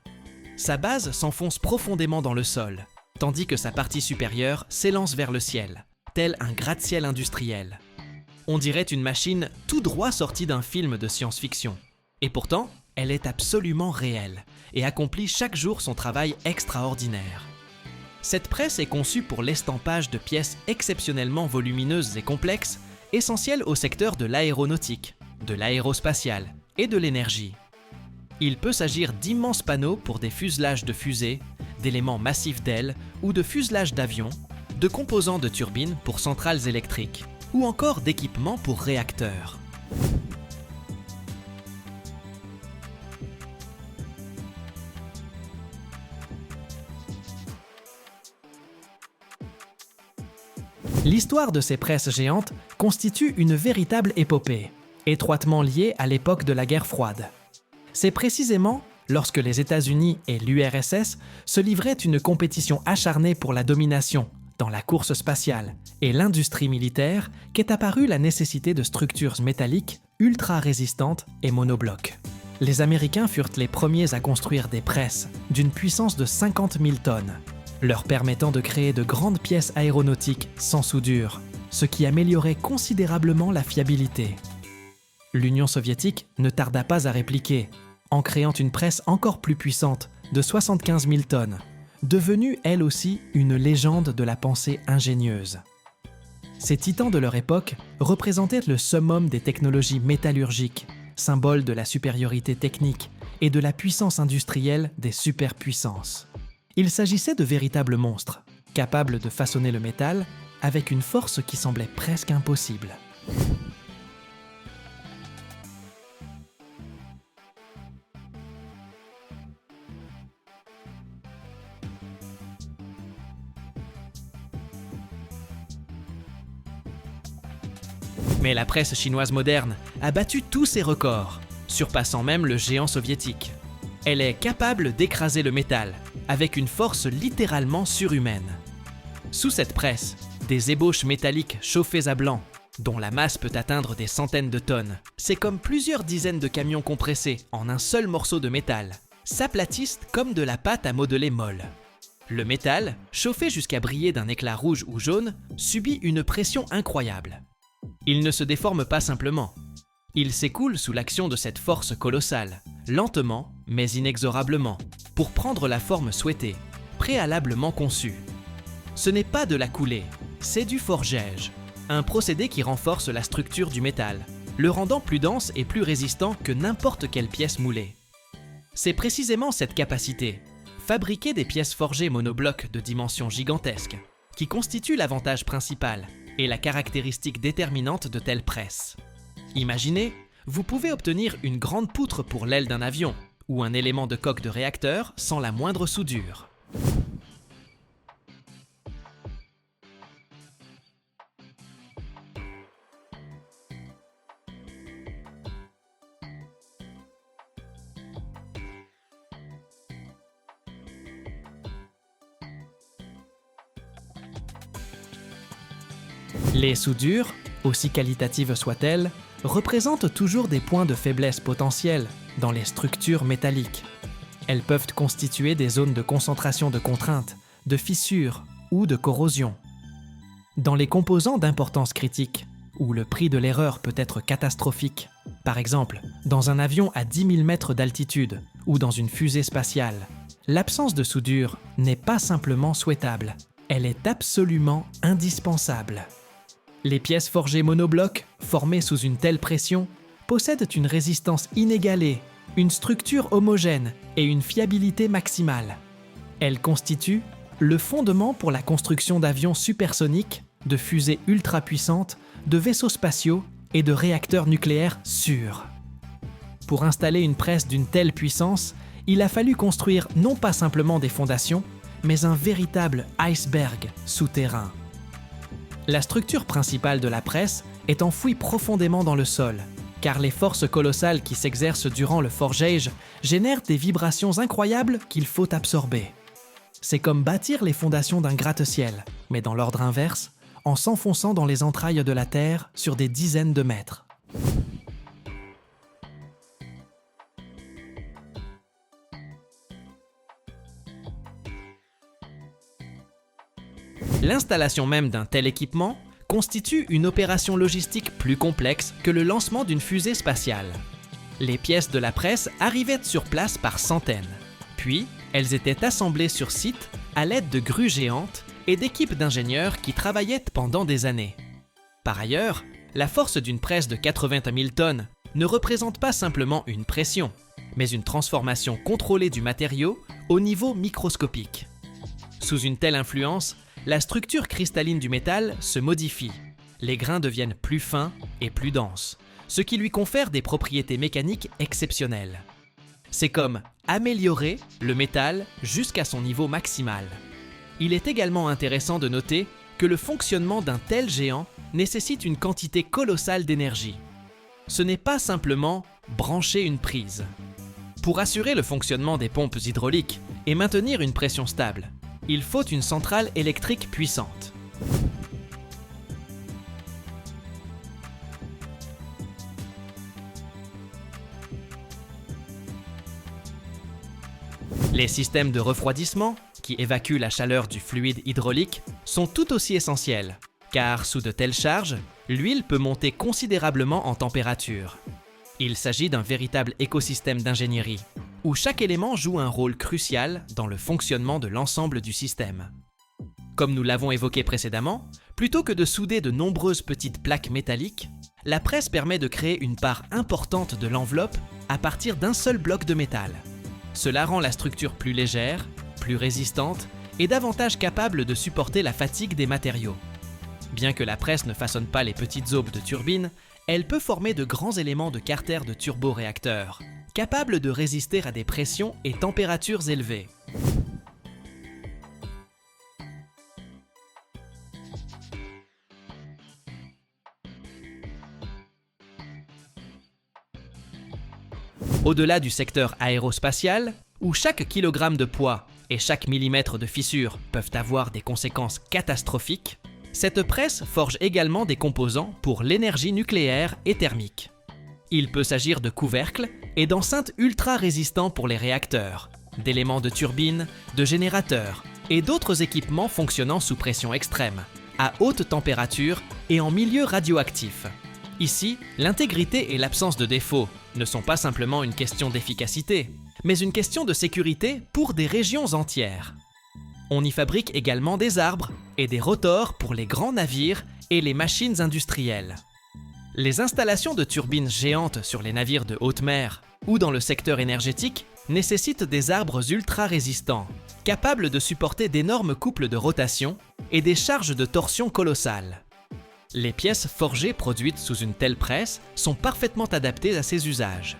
Sa base s'enfonce profondément dans le sol, tandis que sa partie supérieure s'élance vers le ciel, tel un gratte-ciel industriel. On dirait une machine tout droit sortie d'un film de science-fiction. Et pourtant, elle est absolument réelle et accomplit chaque jour son travail extraordinaire. Cette presse est conçue pour l'estampage de pièces exceptionnellement volumineuses et complexes, essentielles au secteur de l'aéronautique, de l'aérospatiale et de l'énergie. Il peut s'agir d'immenses panneaux pour des fuselages de fusées, d'éléments massifs d'ailes ou de fuselage d'avions, de composants de turbines pour centrales électriques ou encore d'équipements pour réacteurs. L'histoire de ces presses géantes constitue une véritable épopée, étroitement liée à l'époque de la guerre froide. C'est précisément lorsque les États-Unis et l'URSS se livraient une compétition acharnée pour la domination dans la course spatiale et l'industrie militaire qu'est apparue la nécessité de structures métalliques ultra résistantes et monoblocs. Les Américains furent les premiers à construire des presses d'une puissance de 50 000 tonnes, leur permettant de créer de grandes pièces aéronautiques sans soudure, ce qui améliorait considérablement la fiabilité. L'Union soviétique ne tarda pas à répliquer, en créant une presse encore plus puissante de 75 000 tonnes, devenue elle aussi une légende de la pensée ingénieuse. Ces titans de leur époque représentaient le summum des technologies métallurgiques, symbole de la supériorité technique et de la puissance industrielle des superpuissances. Il s'agissait de véritables monstres, capables de façonner le métal avec une force qui semblait presque impossible. Mais la presse chinoise moderne a battu tous ses records, surpassant même le géant soviétique. Elle est capable d'écraser le métal, avec une force littéralement surhumaine. Sous cette presse, des ébauches métalliques chauffées à blanc, dont la masse peut atteindre des centaines de tonnes. C'est comme plusieurs dizaines de camions compressés en un seul morceau de métal, s'aplatissent comme de la pâte à modeler molle. Le métal, chauffé jusqu'à briller d'un éclat rouge ou jaune, subit une pression incroyable. Il ne se déforme pas simplement. Il s'écoule sous l'action de cette force colossale, lentement mais inexorablement, pour prendre la forme souhaitée, préalablement conçue. Ce n'est pas de la coulée, c'est du forgage, un procédé qui renforce la structure du métal, le rendant plus dense et plus résistant que n'importe quelle pièce moulée. C'est précisément cette capacité, fabriquer des pièces forgées monoblocs de dimensions gigantesques, qui constitue l'avantage principal et la caractéristique déterminante de telles presses. Imaginez, vous pouvez obtenir une grande poutre pour l'aile d'un avion ou un élément de coque de réacteur sans la moindre soudure. Les soudures, aussi qualitatives soient-elles, représentent toujours des points de faiblesse potentiels dans les structures métalliques. Elles peuvent constituer des zones de concentration de contraintes, de fissures ou de corrosion. Dans les composants d'importance critique, où le prix de l'erreur peut être catastrophique, par exemple dans un avion à 10 000 mètres d'altitude ou dans une fusée spatiale, l'absence de soudure n'est pas simplement souhaitable, elle est absolument indispensable. Les pièces forgées monoblocs, formées sous une telle pression, possèdent une résistance inégalée, une structure homogène et une fiabilité maximale. Elles constituent le fondement pour la construction d'avions supersoniques, de fusées ultra-puissantes, de vaisseaux spatiaux et de réacteurs nucléaires sûrs. Pour installer une presse d'une telle puissance, il a fallu construire non pas simplement des fondations, mais un véritable iceberg souterrain. La structure principale de la presse est enfouie profondément dans le sol, car les forces colossales qui s'exercent durant le forgeage génèrent des vibrations incroyables qu'il faut absorber. C'est comme bâtir les fondations d'un gratte-ciel, mais dans l'ordre inverse, en s'enfonçant dans les entrailles de la Terre sur des dizaines de mètres. L'installation même d'un tel équipement constitue une opération logistique plus complexe que le lancement d'une fusée spatiale. Les pièces de la presse arrivaient sur place par centaines, puis elles étaient assemblées sur site à l'aide de grues géantes et d'équipes d'ingénieurs qui travaillaient pendant des années. Par ailleurs, la force d'une presse de 80 000 tonnes ne représente pas simplement une pression, mais une transformation contrôlée du matériau au niveau microscopique. Sous une telle influence, la structure cristalline du métal se modifie. Les grains deviennent plus fins et plus denses, ce qui lui confère des propriétés mécaniques exceptionnelles. C'est comme améliorer le métal jusqu'à son niveau maximal. Il est également intéressant de noter que le fonctionnement d'un tel géant nécessite une quantité colossale d'énergie. Ce n'est pas simplement brancher une prise. Pour assurer le fonctionnement des pompes hydrauliques et maintenir une pression stable, il faut une centrale électrique puissante. Les systèmes de refroidissement, qui évacuent la chaleur du fluide hydraulique, sont tout aussi essentiels, car sous de telles charges, l'huile peut monter considérablement en température. Il s'agit d'un véritable écosystème d'ingénierie, où chaque élément joue un rôle crucial dans le fonctionnement de l'ensemble du système. Comme nous l'avons évoqué précédemment, plutôt que de souder de nombreuses petites plaques métalliques, la presse permet de créer une part importante de l'enveloppe à partir d'un seul bloc de métal. Cela rend la structure plus légère, plus résistante et davantage capable de supporter la fatigue des matériaux. Bien que la presse ne façonne pas les petites aubes de turbines, elle peut former de grands éléments de carter de turboréacteurs, capables de résister à des pressions et températures élevées. Au-delà du secteur aérospatial, où chaque kilogramme de poids et chaque millimètre de fissure peuvent avoir des conséquences catastrophiques, cette presse forge également des composants pour l'énergie nucléaire et thermique. Il peut s'agir de couvercles et d'enceintes ultra résistants pour les réacteurs, d'éléments de turbine, de générateurs et d'autres équipements fonctionnant sous pression extrême, à haute température et en milieu radioactif. Ici, l'intégrité et l'absence de défauts ne sont pas simplement une question d'efficacité, mais une question de sécurité pour des régions entières. On y fabrique également des arbres et des rotors pour les grands navires et les machines industrielles. Les installations de turbines géantes sur les navires de haute mer ou dans le secteur énergétique nécessitent des arbres ultra résistants, capables de supporter d'énormes couples de rotation et des charges de torsion colossales. Les pièces forgées produites sous une telle presse sont parfaitement adaptées à ces usages.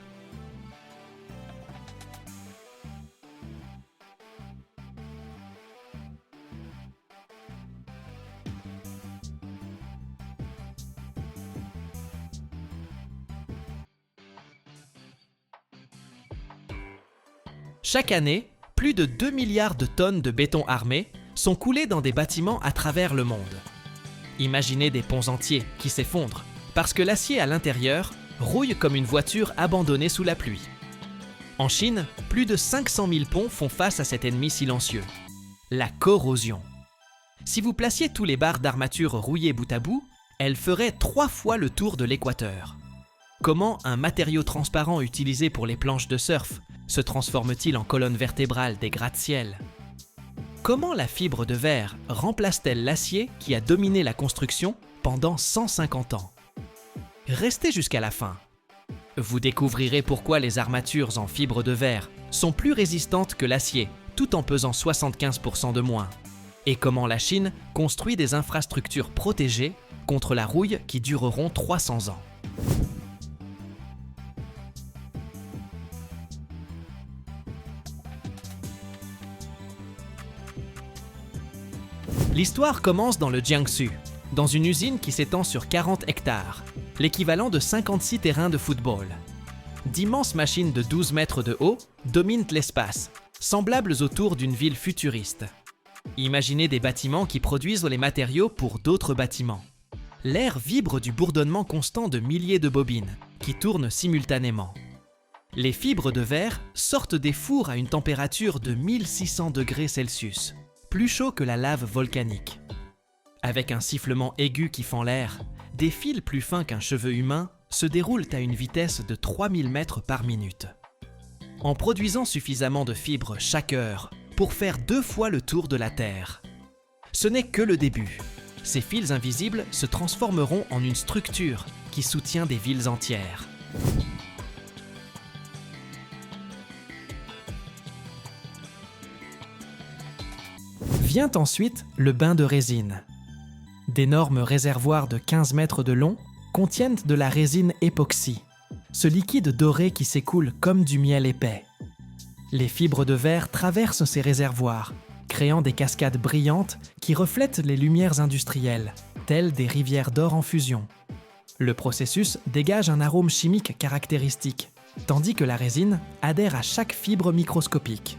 Chaque année, plus de 2 milliards de tonnes de béton armé sont coulées dans des bâtiments à travers le monde. Imaginez des ponts entiers qui s'effondrent parce que l'acier à l'intérieur rouille comme une voiture abandonnée sous la pluie. En Chine, plus de 500 000 ponts font face à cet ennemi silencieux, la corrosion. Si vous placiez tous les barres d'armature rouillées bout à bout, elles feraient 3 fois le tour de l'équateur. Comment un matériau transparent utilisé pour les planches de surf se transforme-t-il en colonne vertébrale des gratte-ciel? Comment la fibre de verre remplace-t-elle l'acier qui a dominé la construction pendant 150 ans? Restez jusqu'à la fin. Vous découvrirez pourquoi les armatures en fibre de verre sont plus résistantes que l'acier, tout en pesant 75% de moins. Et comment la Chine construit des infrastructures protégées contre la rouille qui dureront 300 ans. L'histoire commence dans le Jiangsu, dans une usine qui s'étend sur 40 hectares, l'équivalent de 56 terrains de football. D'immenses machines de 12 mètres de haut dominent l'espace, semblables aux tours d'une ville futuriste. Imaginez des bâtiments qui produisent les matériaux pour d'autres bâtiments. L'air vibre du bourdonnement constant de milliers de bobines qui tournent simultanément. Les fibres de verre sortent des fours à une température de 1600 degrés Celsius. Plus chaud que la lave volcanique. Avec un sifflement aigu qui fend l'air, des fils plus fins qu'un cheveu humain se déroulent à une vitesse de 3000 mètres par minute. En produisant suffisamment de fibres chaque heure pour faire 2 fois le tour de la Terre. Ce n'est que le début. Ces fils invisibles se transformeront en une structure qui soutient des villes entières. Vient ensuite le bain de résine. D'énormes réservoirs de 15 mètres de long contiennent de la résine époxy, ce liquide doré qui s'écoule comme du miel épais. Les fibres de verre traversent ces réservoirs, créant des cascades brillantes qui reflètent les lumières industrielles, telles des rivières d'or en fusion. Le processus dégage un arôme chimique caractéristique, tandis que la résine adhère à chaque fibre microscopique.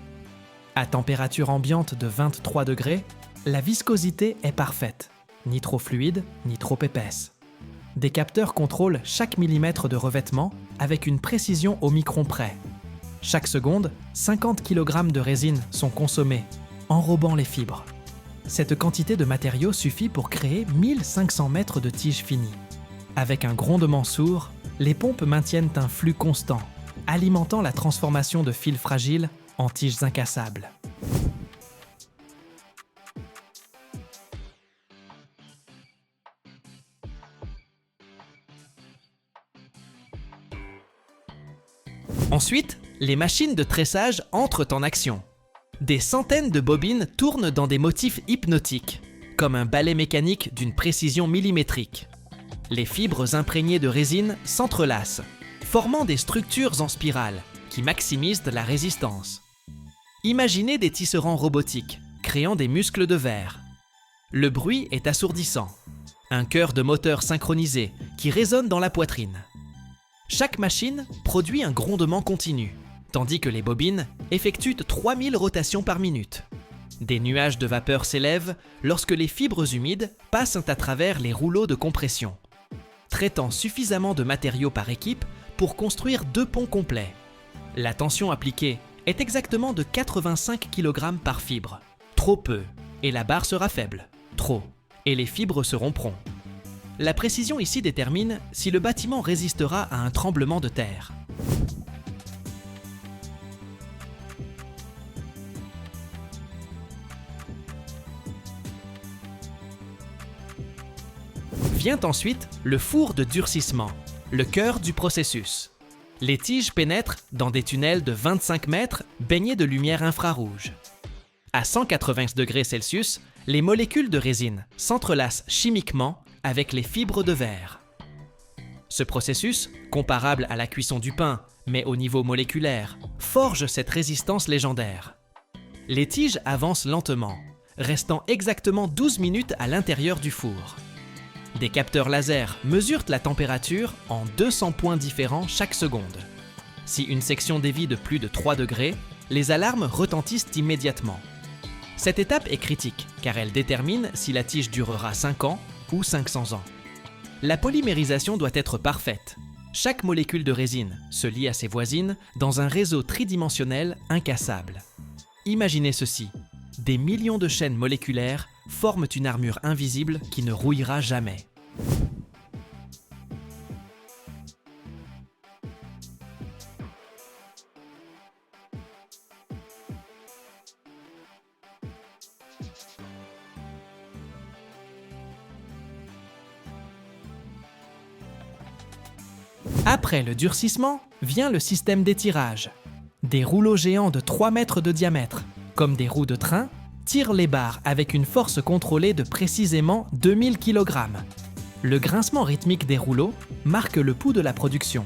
À température ambiante de 23 degrés, la viscosité est parfaite, ni trop fluide, ni trop épaisse. Des capteurs contrôlent chaque millimètre de revêtement avec une précision au micron près. Chaque seconde, 50 kg de résine sont consommés, enrobant les fibres. Cette quantité de matériaux suffit pour créer 1500 mètres de tiges finies. Avec un grondement sourd, les pompes maintiennent un flux constant, alimentant la transformation de fils fragiles en tiges incassables. Ensuite, les machines de tressage entrent en action. Des centaines de bobines tournent dans des motifs hypnotiques, comme un balai mécanique d'une précision millimétrique. Les fibres imprégnées de résine s'entrelacent, formant des structures en spirale qui maximisent la résistance. Imaginez des tisserands robotiques, créant des muscles de verre. Le bruit est assourdissant. Un chœur de moteur synchronisé qui résonne dans la poitrine. Chaque machine produit un grondement continu, tandis que les bobines effectuent 3000 rotations par minute. Des nuages de vapeur s'élèvent lorsque les fibres humides passent à travers les rouleaux de compression. Traitant suffisamment de matériaux par équipe pour construire 2 ponts complets. La tension appliquée est exactement de 85 kg par fibre. Trop peu, et la barre sera faible. Trop, et les fibres se rompront. La précision ici détermine si le bâtiment résistera à un tremblement de terre. Vient ensuite le four de durcissement, le cœur du processus. Les tiges pénètrent dans des tunnels de 25 mètres baignés de lumière infrarouge. À 180 degrés Celsius, les molécules de résine s'entrelacent chimiquement avec les fibres de verre. Ce processus, comparable à la cuisson du pain, mais au niveau moléculaire, forge cette résistance légendaire. Les tiges avancent lentement, restant exactement 12 minutes à l'intérieur du four. Des capteurs laser mesurent la température en 200 points différents chaque seconde. Si une section dévie de plus de 3 degrés, les alarmes retentissent immédiatement. Cette étape est critique car elle détermine si la tige durera 5 ans ou 500 ans. La polymérisation doit être parfaite. Chaque molécule de résine se lie à ses voisines dans un réseau tridimensionnel incassable. Imaginez ceci, des millions de chaînes moléculaires forment une armure invisible qui ne rouillera jamais. Après le durcissement, vient le système d'étirage. Des rouleaux géants de 3 mètres de diamètre, comme des roues de train, tirent les barres avec une force contrôlée de précisément 2000 kg. Le grincement rythmique des rouleaux marque le pouls de la production.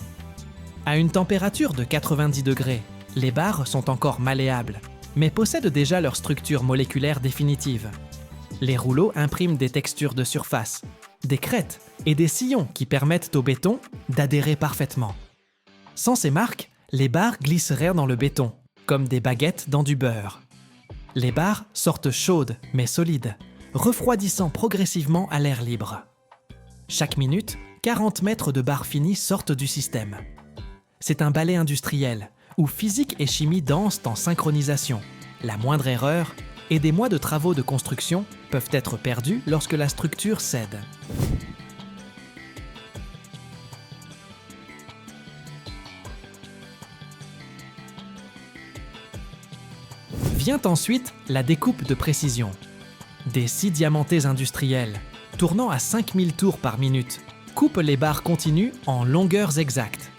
À une température de 90 degrés, les barres sont encore malléables, mais possèdent déjà leur structure moléculaire définitive. Les rouleaux impriment des textures de surface, des crêtes et des sillons qui permettent au béton d'adhérer parfaitement. Sans ces marques, les barres glisseraient dans le béton, comme des baguettes dans du beurre. Les barres sortent chaudes mais solides, refroidissant progressivement à l'air libre. Chaque minute, 40 mètres de barres finies sortent du système. C'est un balai industriel, où physique et chimie dansent en synchronisation. La moindre erreur, et des mois de travaux de construction peuvent être perdus lorsque la structure cède. Vient ensuite la découpe de précision. Des scies diamantés industriels, tournant à 5000 tours par minute, coupent les barres continues en longueurs exactes.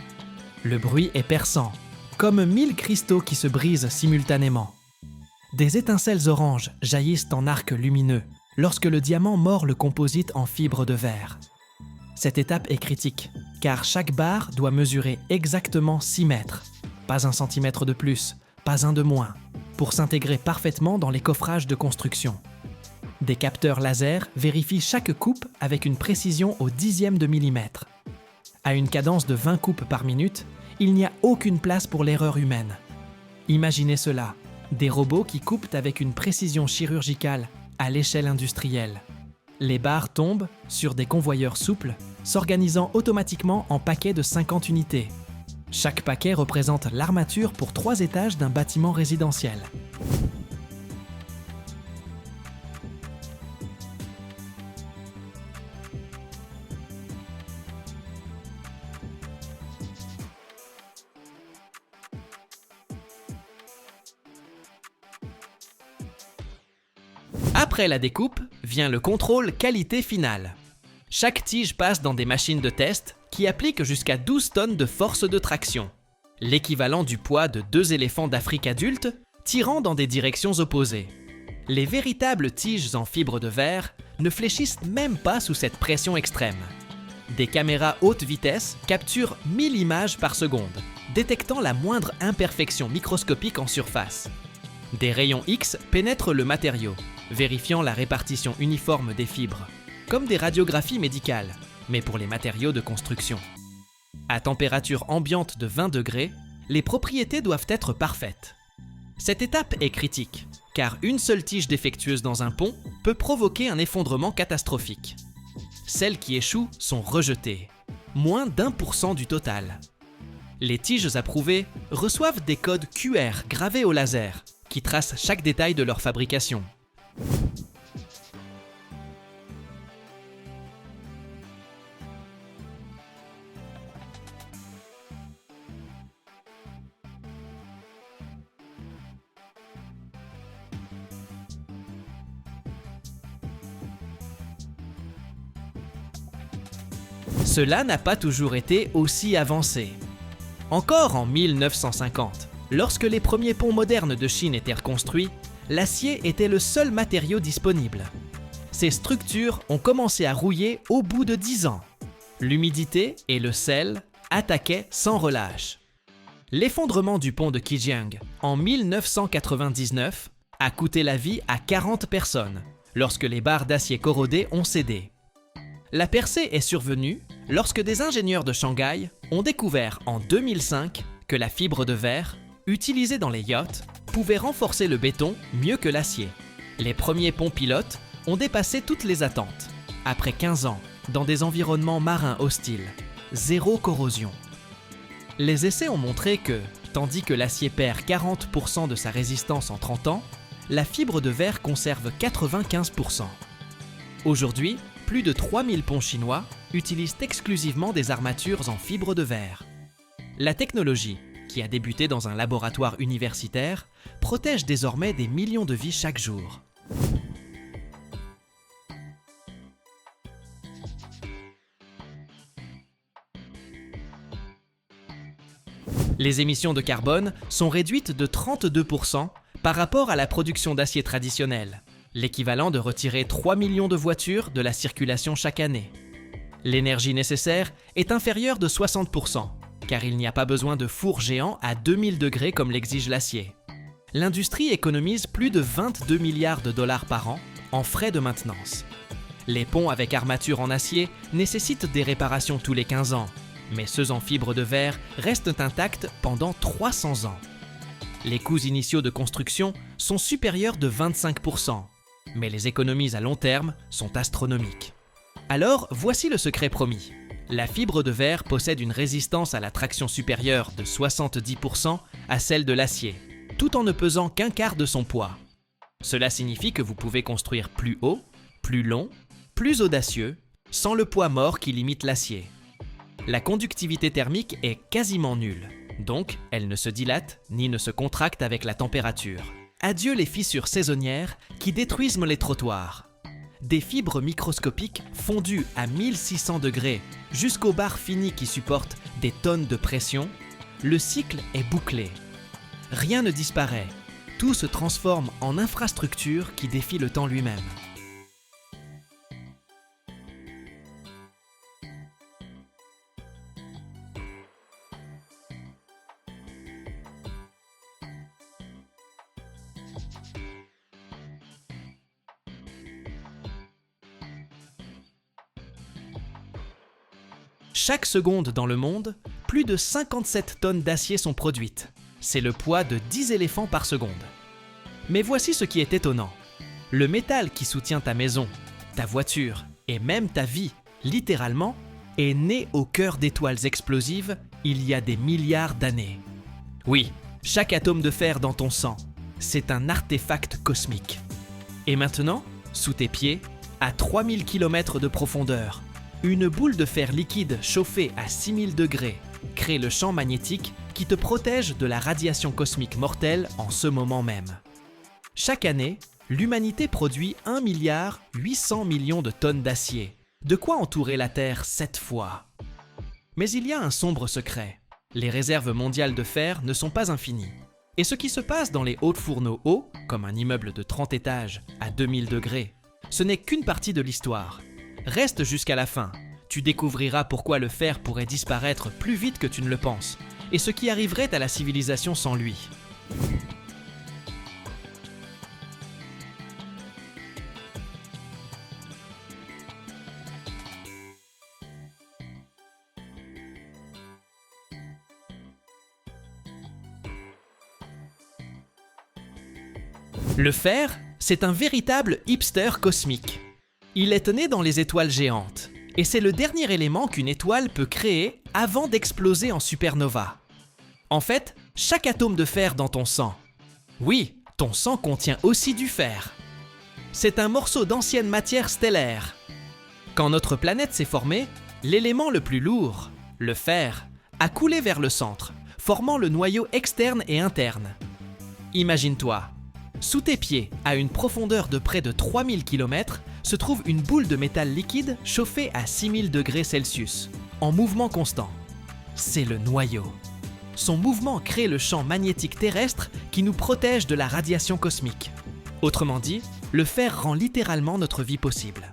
Le bruit est perçant, comme 1000 cristaux qui se brisent simultanément. Des étincelles oranges jaillissent en arcs lumineux lorsque le diamant mord le composite en fibres de verre. Cette étape est critique, car chaque barre doit mesurer exactement 6 mètres, pas 1 centimètre de plus, pas un de moins, pour s'intégrer parfaitement dans les coffrages de construction. Des capteurs laser vérifient chaque coupe avec une précision au dixième de millimètre. À une cadence de 20 coupes par minute, il n'y a aucune place pour l'erreur humaine. Imaginez cela, des robots qui coupent avec une précision chirurgicale à l'échelle industrielle. Les barres tombent sur des convoyeurs souples, s'organisant automatiquement en paquets de 50 unités. Chaque paquet représente l'armature pour 3 étages d'un bâtiment résidentiel. Après la découpe, vient le contrôle qualité finale. Chaque tige passe dans des machines de test qui appliquent jusqu'à 12 tonnes de force de traction, l'équivalent du poids de 2 éléphants d'Afrique adultes tirant dans des directions opposées. Les véritables tiges en fibre de verre ne fléchissent même pas sous cette pression extrême. Des caméras haute vitesse capturent 1000 images par seconde, détectant la moindre imperfection microscopique en surface. Des rayons X pénètrent le matériau, vérifiant la répartition uniforme des fibres, comme des radiographies médicales, mais pour les matériaux de construction. À température ambiante de 20 degrés, les propriétés doivent être parfaites. Cette étape est critique, car une seule tige défectueuse dans un pont peut provoquer un effondrement catastrophique. Celles qui échouent sont rejetées, moins d'1% du total. Les tiges approuvées reçoivent des codes QR gravés au laser, qui tracent chaque détail de leur fabrication. Cela n'a pas toujours été aussi avancé. Encore en 1950, lorsque les premiers ponts modernes de Chine étaient reconstruits, l'acier était le seul matériau disponible. Ces structures ont commencé à rouiller au bout de 10 ans. L'humidité et le sel attaquaient sans relâche. L'effondrement du pont de Qijiang en 1999 a coûté la vie à 40 personnes lorsque les barres d'acier corrodées ont cédé. La percée est survenue lorsque des ingénieurs de Shanghai ont découvert en 2005 que la fibre de verre, utilisée dans les yachts, pouvait renforcer le béton mieux que l'acier. Les premiers ponts pilotes ont dépassé toutes les attentes. Après 15 ans, dans des environnements marins hostiles, zéro corrosion. Les essais ont montré que, tandis que l'acier perd 40% de sa résistance en 30 ans, la fibre de verre conserve 95%. Aujourd'hui, plus de 3000 ponts chinois utilisent exclusivement des armatures en fibre de verre. La technologie, qui a débuté dans un laboratoire universitaire, protège désormais des millions de vies chaque jour. Les émissions de carbone sont réduites de 32% par rapport à la production d'acier traditionnel, l'équivalent de retirer 3 millions de voitures de la circulation chaque année. L'énergie nécessaire est inférieure de 60%, car il n'y a pas besoin de four géant à 2000 degrés comme l'exige l'acier. L'industrie économise plus de 22 milliards de dollars par an en frais de maintenance. Les ponts avec armature en acier nécessitent des réparations tous les 15 ans, mais ceux en fibre de verre restent intacts pendant 300 ans. Les coûts initiaux de construction sont supérieurs de 25%, mais les économies à long terme sont astronomiques. Alors, voici le secret promis. La fibre de verre possède une résistance à la traction supérieure de 70% à celle de l'acier, tout en ne pesant qu'un quart de son poids. Cela signifie que vous pouvez construire plus haut, plus long, plus audacieux, sans le poids mort qui limite l'acier. La conductivité thermique est quasiment nulle, donc elle ne se dilate ni ne se contracte avec la température. Adieu les fissures saisonnières qui détruisent les trottoirs. Des fibres microscopiques fondues à 1600 degrés jusqu'aux barres finies qui supportent des tonnes de pression, le cycle est bouclé. Rien ne disparaît, tout se transforme en infrastructure qui défie le temps lui-même. Chaque seconde dans le monde, plus de 57 tonnes d'acier sont produites. C'est le poids de 10 éléphants par seconde. Mais voici ce qui est étonnant. Le métal qui soutient ta maison, ta voiture et même ta vie, littéralement, est né au cœur d'étoiles explosives il y a des milliards d'années. Oui, chaque atome de fer dans ton sang, c'est un artefact cosmique. Et maintenant, sous tes pieds, à 3000 km de profondeur, une boule de fer liquide chauffée à 6000 degrés crée le champ magnétique qui te protège de la radiation cosmique mortelle en ce moment même. Chaque année, l'humanité produit 1,8 milliard de tonnes d'acier, de quoi entourer la Terre 7 fois. Mais il y a un sombre secret. Les réserves mondiales de fer ne sont pas infinies. Et ce qui se passe dans les hauts fourneaux hauts, comme un immeuble de 30 étages à 2000 degrés, ce n'est qu'une partie de l'histoire. Reste jusqu'à la fin. Tu découvriras pourquoi le fer pourrait disparaître plus vite que tu ne le penses, et ce qui arriverait à la civilisation sans lui. Le fer, c'est un véritable hipster cosmique. Il est né dans les étoiles géantes, et c'est le dernier élément qu'une étoile peut créer avant d'exploser en supernova. En fait, chaque atome de fer dans ton sang. Oui, ton sang contient aussi du fer. C'est un morceau d'ancienne matière stellaire. Quand notre planète s'est formée, l'élément le plus lourd, le fer, a coulé vers le centre, formant le noyau externe et interne. Imagine-toi, sous tes pieds, à une profondeur de près de 3000 km, se trouve une boule de métal liquide chauffée à 6000 degrés Celsius, en mouvement constant. C'est le noyau. Son mouvement crée le champ magnétique terrestre qui nous protège de la radiation cosmique. Autrement dit, le fer rend littéralement notre vie possible.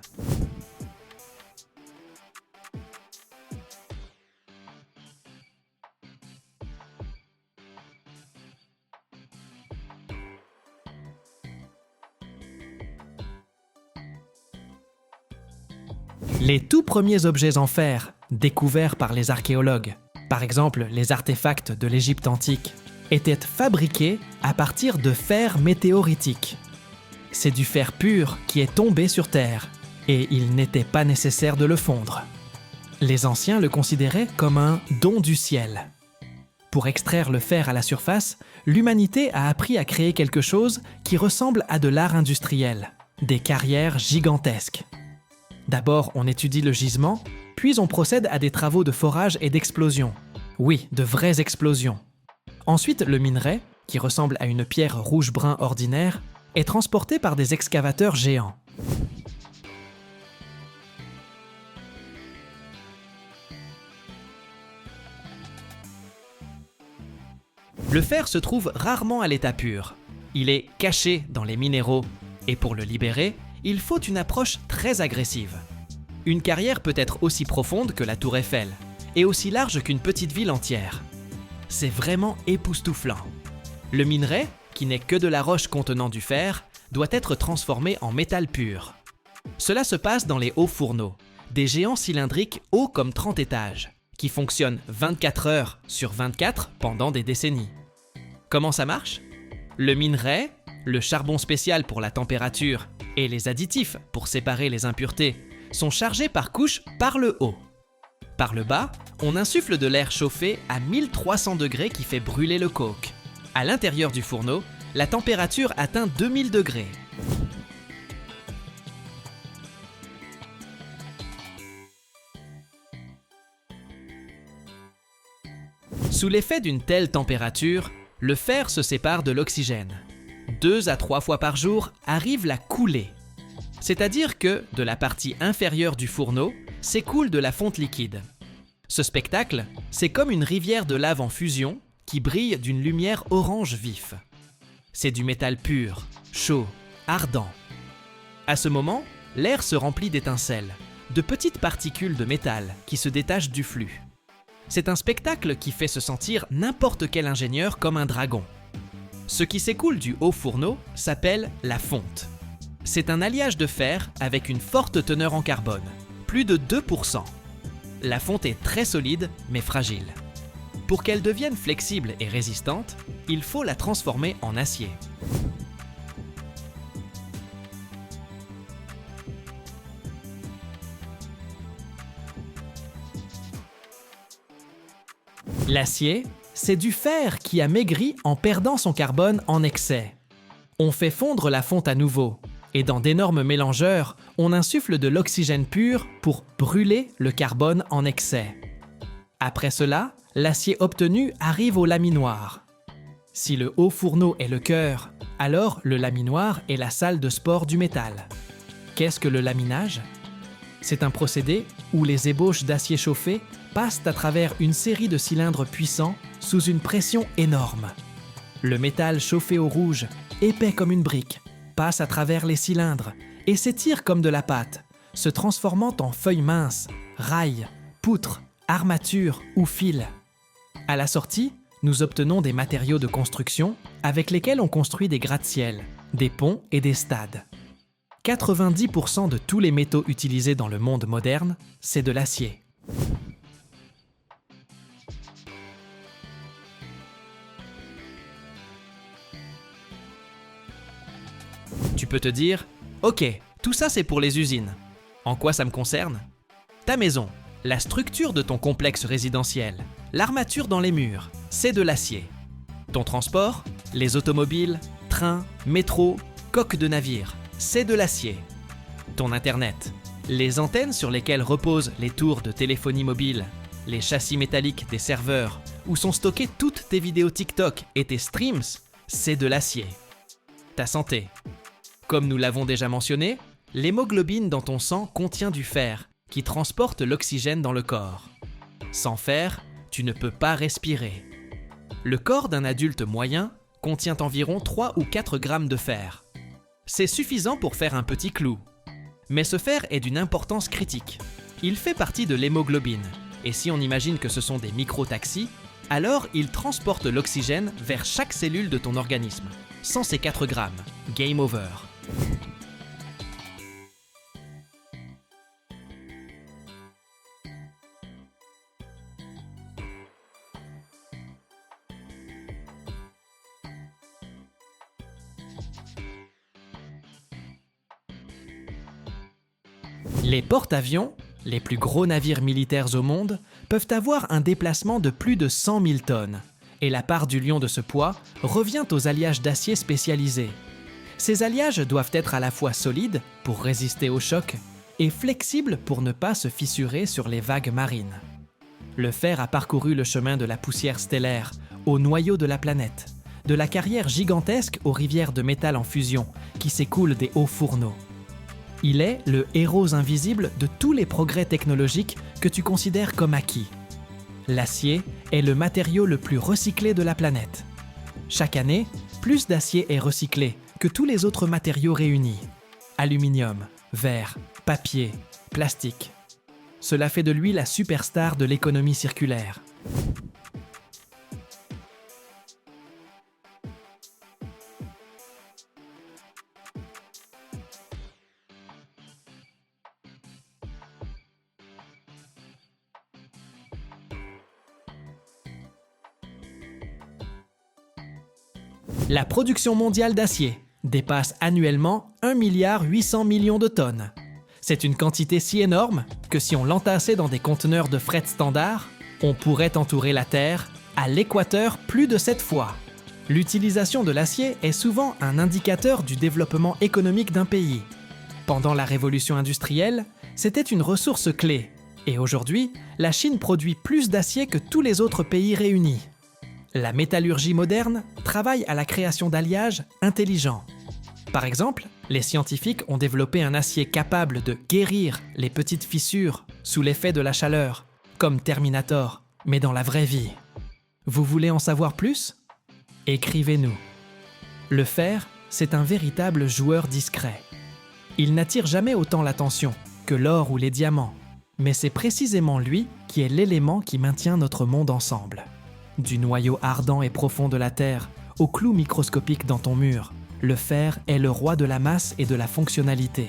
Les tout premiers objets en fer, découverts par les archéologues, par exemple les artefacts de l'Égypte antique, étaient fabriqués à partir de fer météoritique. C'est du fer pur qui est tombé sur Terre, et il n'était pas nécessaire de le fondre. Les anciens le considéraient comme un don du ciel. Pour extraire le fer à la surface, l'humanité a appris à créer quelque chose qui ressemble à de l'art industriel, des carrières gigantesques. D'abord, on étudie le gisement, puis on procède à des travaux de forage et d'explosion. Oui, de vraies explosions. Ensuite, le minerai, qui ressemble à une pierre rouge-brun ordinaire, est transporté par des excavateurs géants. Le fer se trouve rarement à l'état pur. Il est caché dans les minéraux, et pour le libérer, il faut une approche très agressive. Une carrière peut être aussi profonde que la Tour Eiffel, et aussi large qu'une petite ville entière. C'est vraiment époustouflant. Le minerai, qui n'est que de la roche contenant du fer, doit être transformé en métal pur. Cela se passe dans les hauts fourneaux, des géants cylindriques hauts comme 30 étages, qui fonctionnent 24 heures sur 24 pendant des décennies. Comment ça marche? Le minerai, le charbon spécial pour la température et les additifs pour séparer les impuretés sont chargés par couches par le haut. Par le bas, on insuffle de l'air chauffé à 1300 degrés qui fait brûler le coke. À l'intérieur du fourneau, la température atteint 2000 degrés. Sous l'effet d'une telle température, le fer se sépare de l'oxygène. 2 à 3 fois par jour arrive la coulée. C'est-à-dire que, de la partie inférieure du fourneau, s'écoule de la fonte liquide. Ce spectacle, c'est comme une rivière de lave en fusion qui brille d'une lumière orange vif. C'est du métal pur, chaud, ardent. À ce moment, l'air se remplit d'étincelles, de petites particules de métal qui se détachent du flux. C'est un spectacle qui fait se sentir n'importe quel ingénieur comme un dragon. Ce qui s'écoule du haut fourneau s'appelle la fonte. C'est un alliage de fer avec une forte teneur en carbone, plus de 2%. La fonte est très solide mais fragile. Pour qu'elle devienne flexible et résistante, il faut la transformer en acier. L'acier, c'est du fer qui a maigri en perdant son carbone en excès. On fait fondre la fonte à nouveau, et dans d'énormes mélangeurs, on insuffle de l'oxygène pur pour brûler le carbone en excès. Après cela, l'acier obtenu arrive au laminoir. Si le haut fourneau est le cœur, alors le laminoir est la salle de sport du métal. Qu'est-ce que le laminage? C'est un procédé où les ébauches d'acier chauffé passent à travers une série de cylindres puissants sous une pression énorme. Le métal chauffé au rouge, épais comme une brique, passe à travers les cylindres et s'étire comme de la pâte, se transformant en feuilles minces, rails, poutres, armatures ou fils. À la sortie, nous obtenons des matériaux de construction avec lesquels on construit des gratte-ciel, des ponts et des stades. 90% de tous les métaux utilisés dans le monde moderne, c'est de l'acier. Tu peux te dire, ok, tout ça c'est pour les usines. En quoi ça me concerne? Ta maison, la structure de ton complexe résidentiel, l'armature dans les murs, c'est de l'acier. Ton transport, les automobiles, trains, métros, coques de navires, c'est de l'acier. Ton Internet, les antennes sur lesquelles reposent les tours de téléphonie mobile, les châssis métalliques des serveurs, où sont stockées toutes tes vidéos TikTok et tes streams, c'est de l'acier. Ta santé. Comme nous l'avons déjà mentionné, l'hémoglobine dans ton sang contient du fer, qui transporte l'oxygène dans le corps. Sans fer, tu ne peux pas respirer. Le corps d'un adulte moyen contient environ 3 ou 4 grammes de fer. C'est suffisant pour faire un petit clou. Mais ce fer est d'une importance critique. Il fait partie de l'hémoglobine, et si on imagine que ce sont des micro-taxis, alors il transporte l'oxygène vers chaque cellule de ton organisme. Sans ces 4 grammes, game over. Les porte-avions, les plus gros navires militaires au monde, peuvent avoir un déplacement de plus de 100 000 tonnes. Et la part du lion de ce poids revient aux alliages d'acier spécialisés. Ces alliages doivent être à la fois solides pour résister aux chocs et flexibles pour ne pas se fissurer sur les vagues marines. Le fer a parcouru le chemin de la poussière stellaire au noyau de la planète, de la carrière gigantesque aux rivières de métal en fusion qui s'écoulent des hauts fourneaux. Il est le héros invisible de tous les progrès technologiques que tu considères comme acquis. L'acier est le matériau le plus recyclé de la planète. Chaque année, plus d'acier est recyclé que tous les autres matériaux réunis. Aluminium, verre, papier, plastique. Cela fait de lui la superstar de l'économie circulaire. La production mondiale d'acier dépasse annuellement 1,8 milliard de tonnes. C'est une quantité si énorme que si on l'entassait dans des conteneurs de fret standard, on pourrait entourer la Terre à l'équateur plus de 7 fois. L'utilisation de l'acier est souvent un indicateur du développement économique d'un pays. Pendant la révolution industrielle, c'était une ressource clé. Et aujourd'hui, la Chine produit plus d'acier que tous les autres pays réunis. La métallurgie moderne travaille à la création d'alliages intelligents. Par exemple, les scientifiques ont développé un acier capable de guérir les petites fissures sous l'effet de la chaleur, comme Terminator, mais dans la vraie vie. Vous voulez en savoir plus? Écrivez-nous. Le fer, c'est un véritable joueur discret. Il n'attire jamais autant l'attention que l'or ou les diamants, mais c'est précisément lui qui est l'élément qui maintient notre monde ensemble. Du noyau ardent et profond de la Terre au clou microscopique dans ton mur, le fer est le roi de la masse et de la fonctionnalité.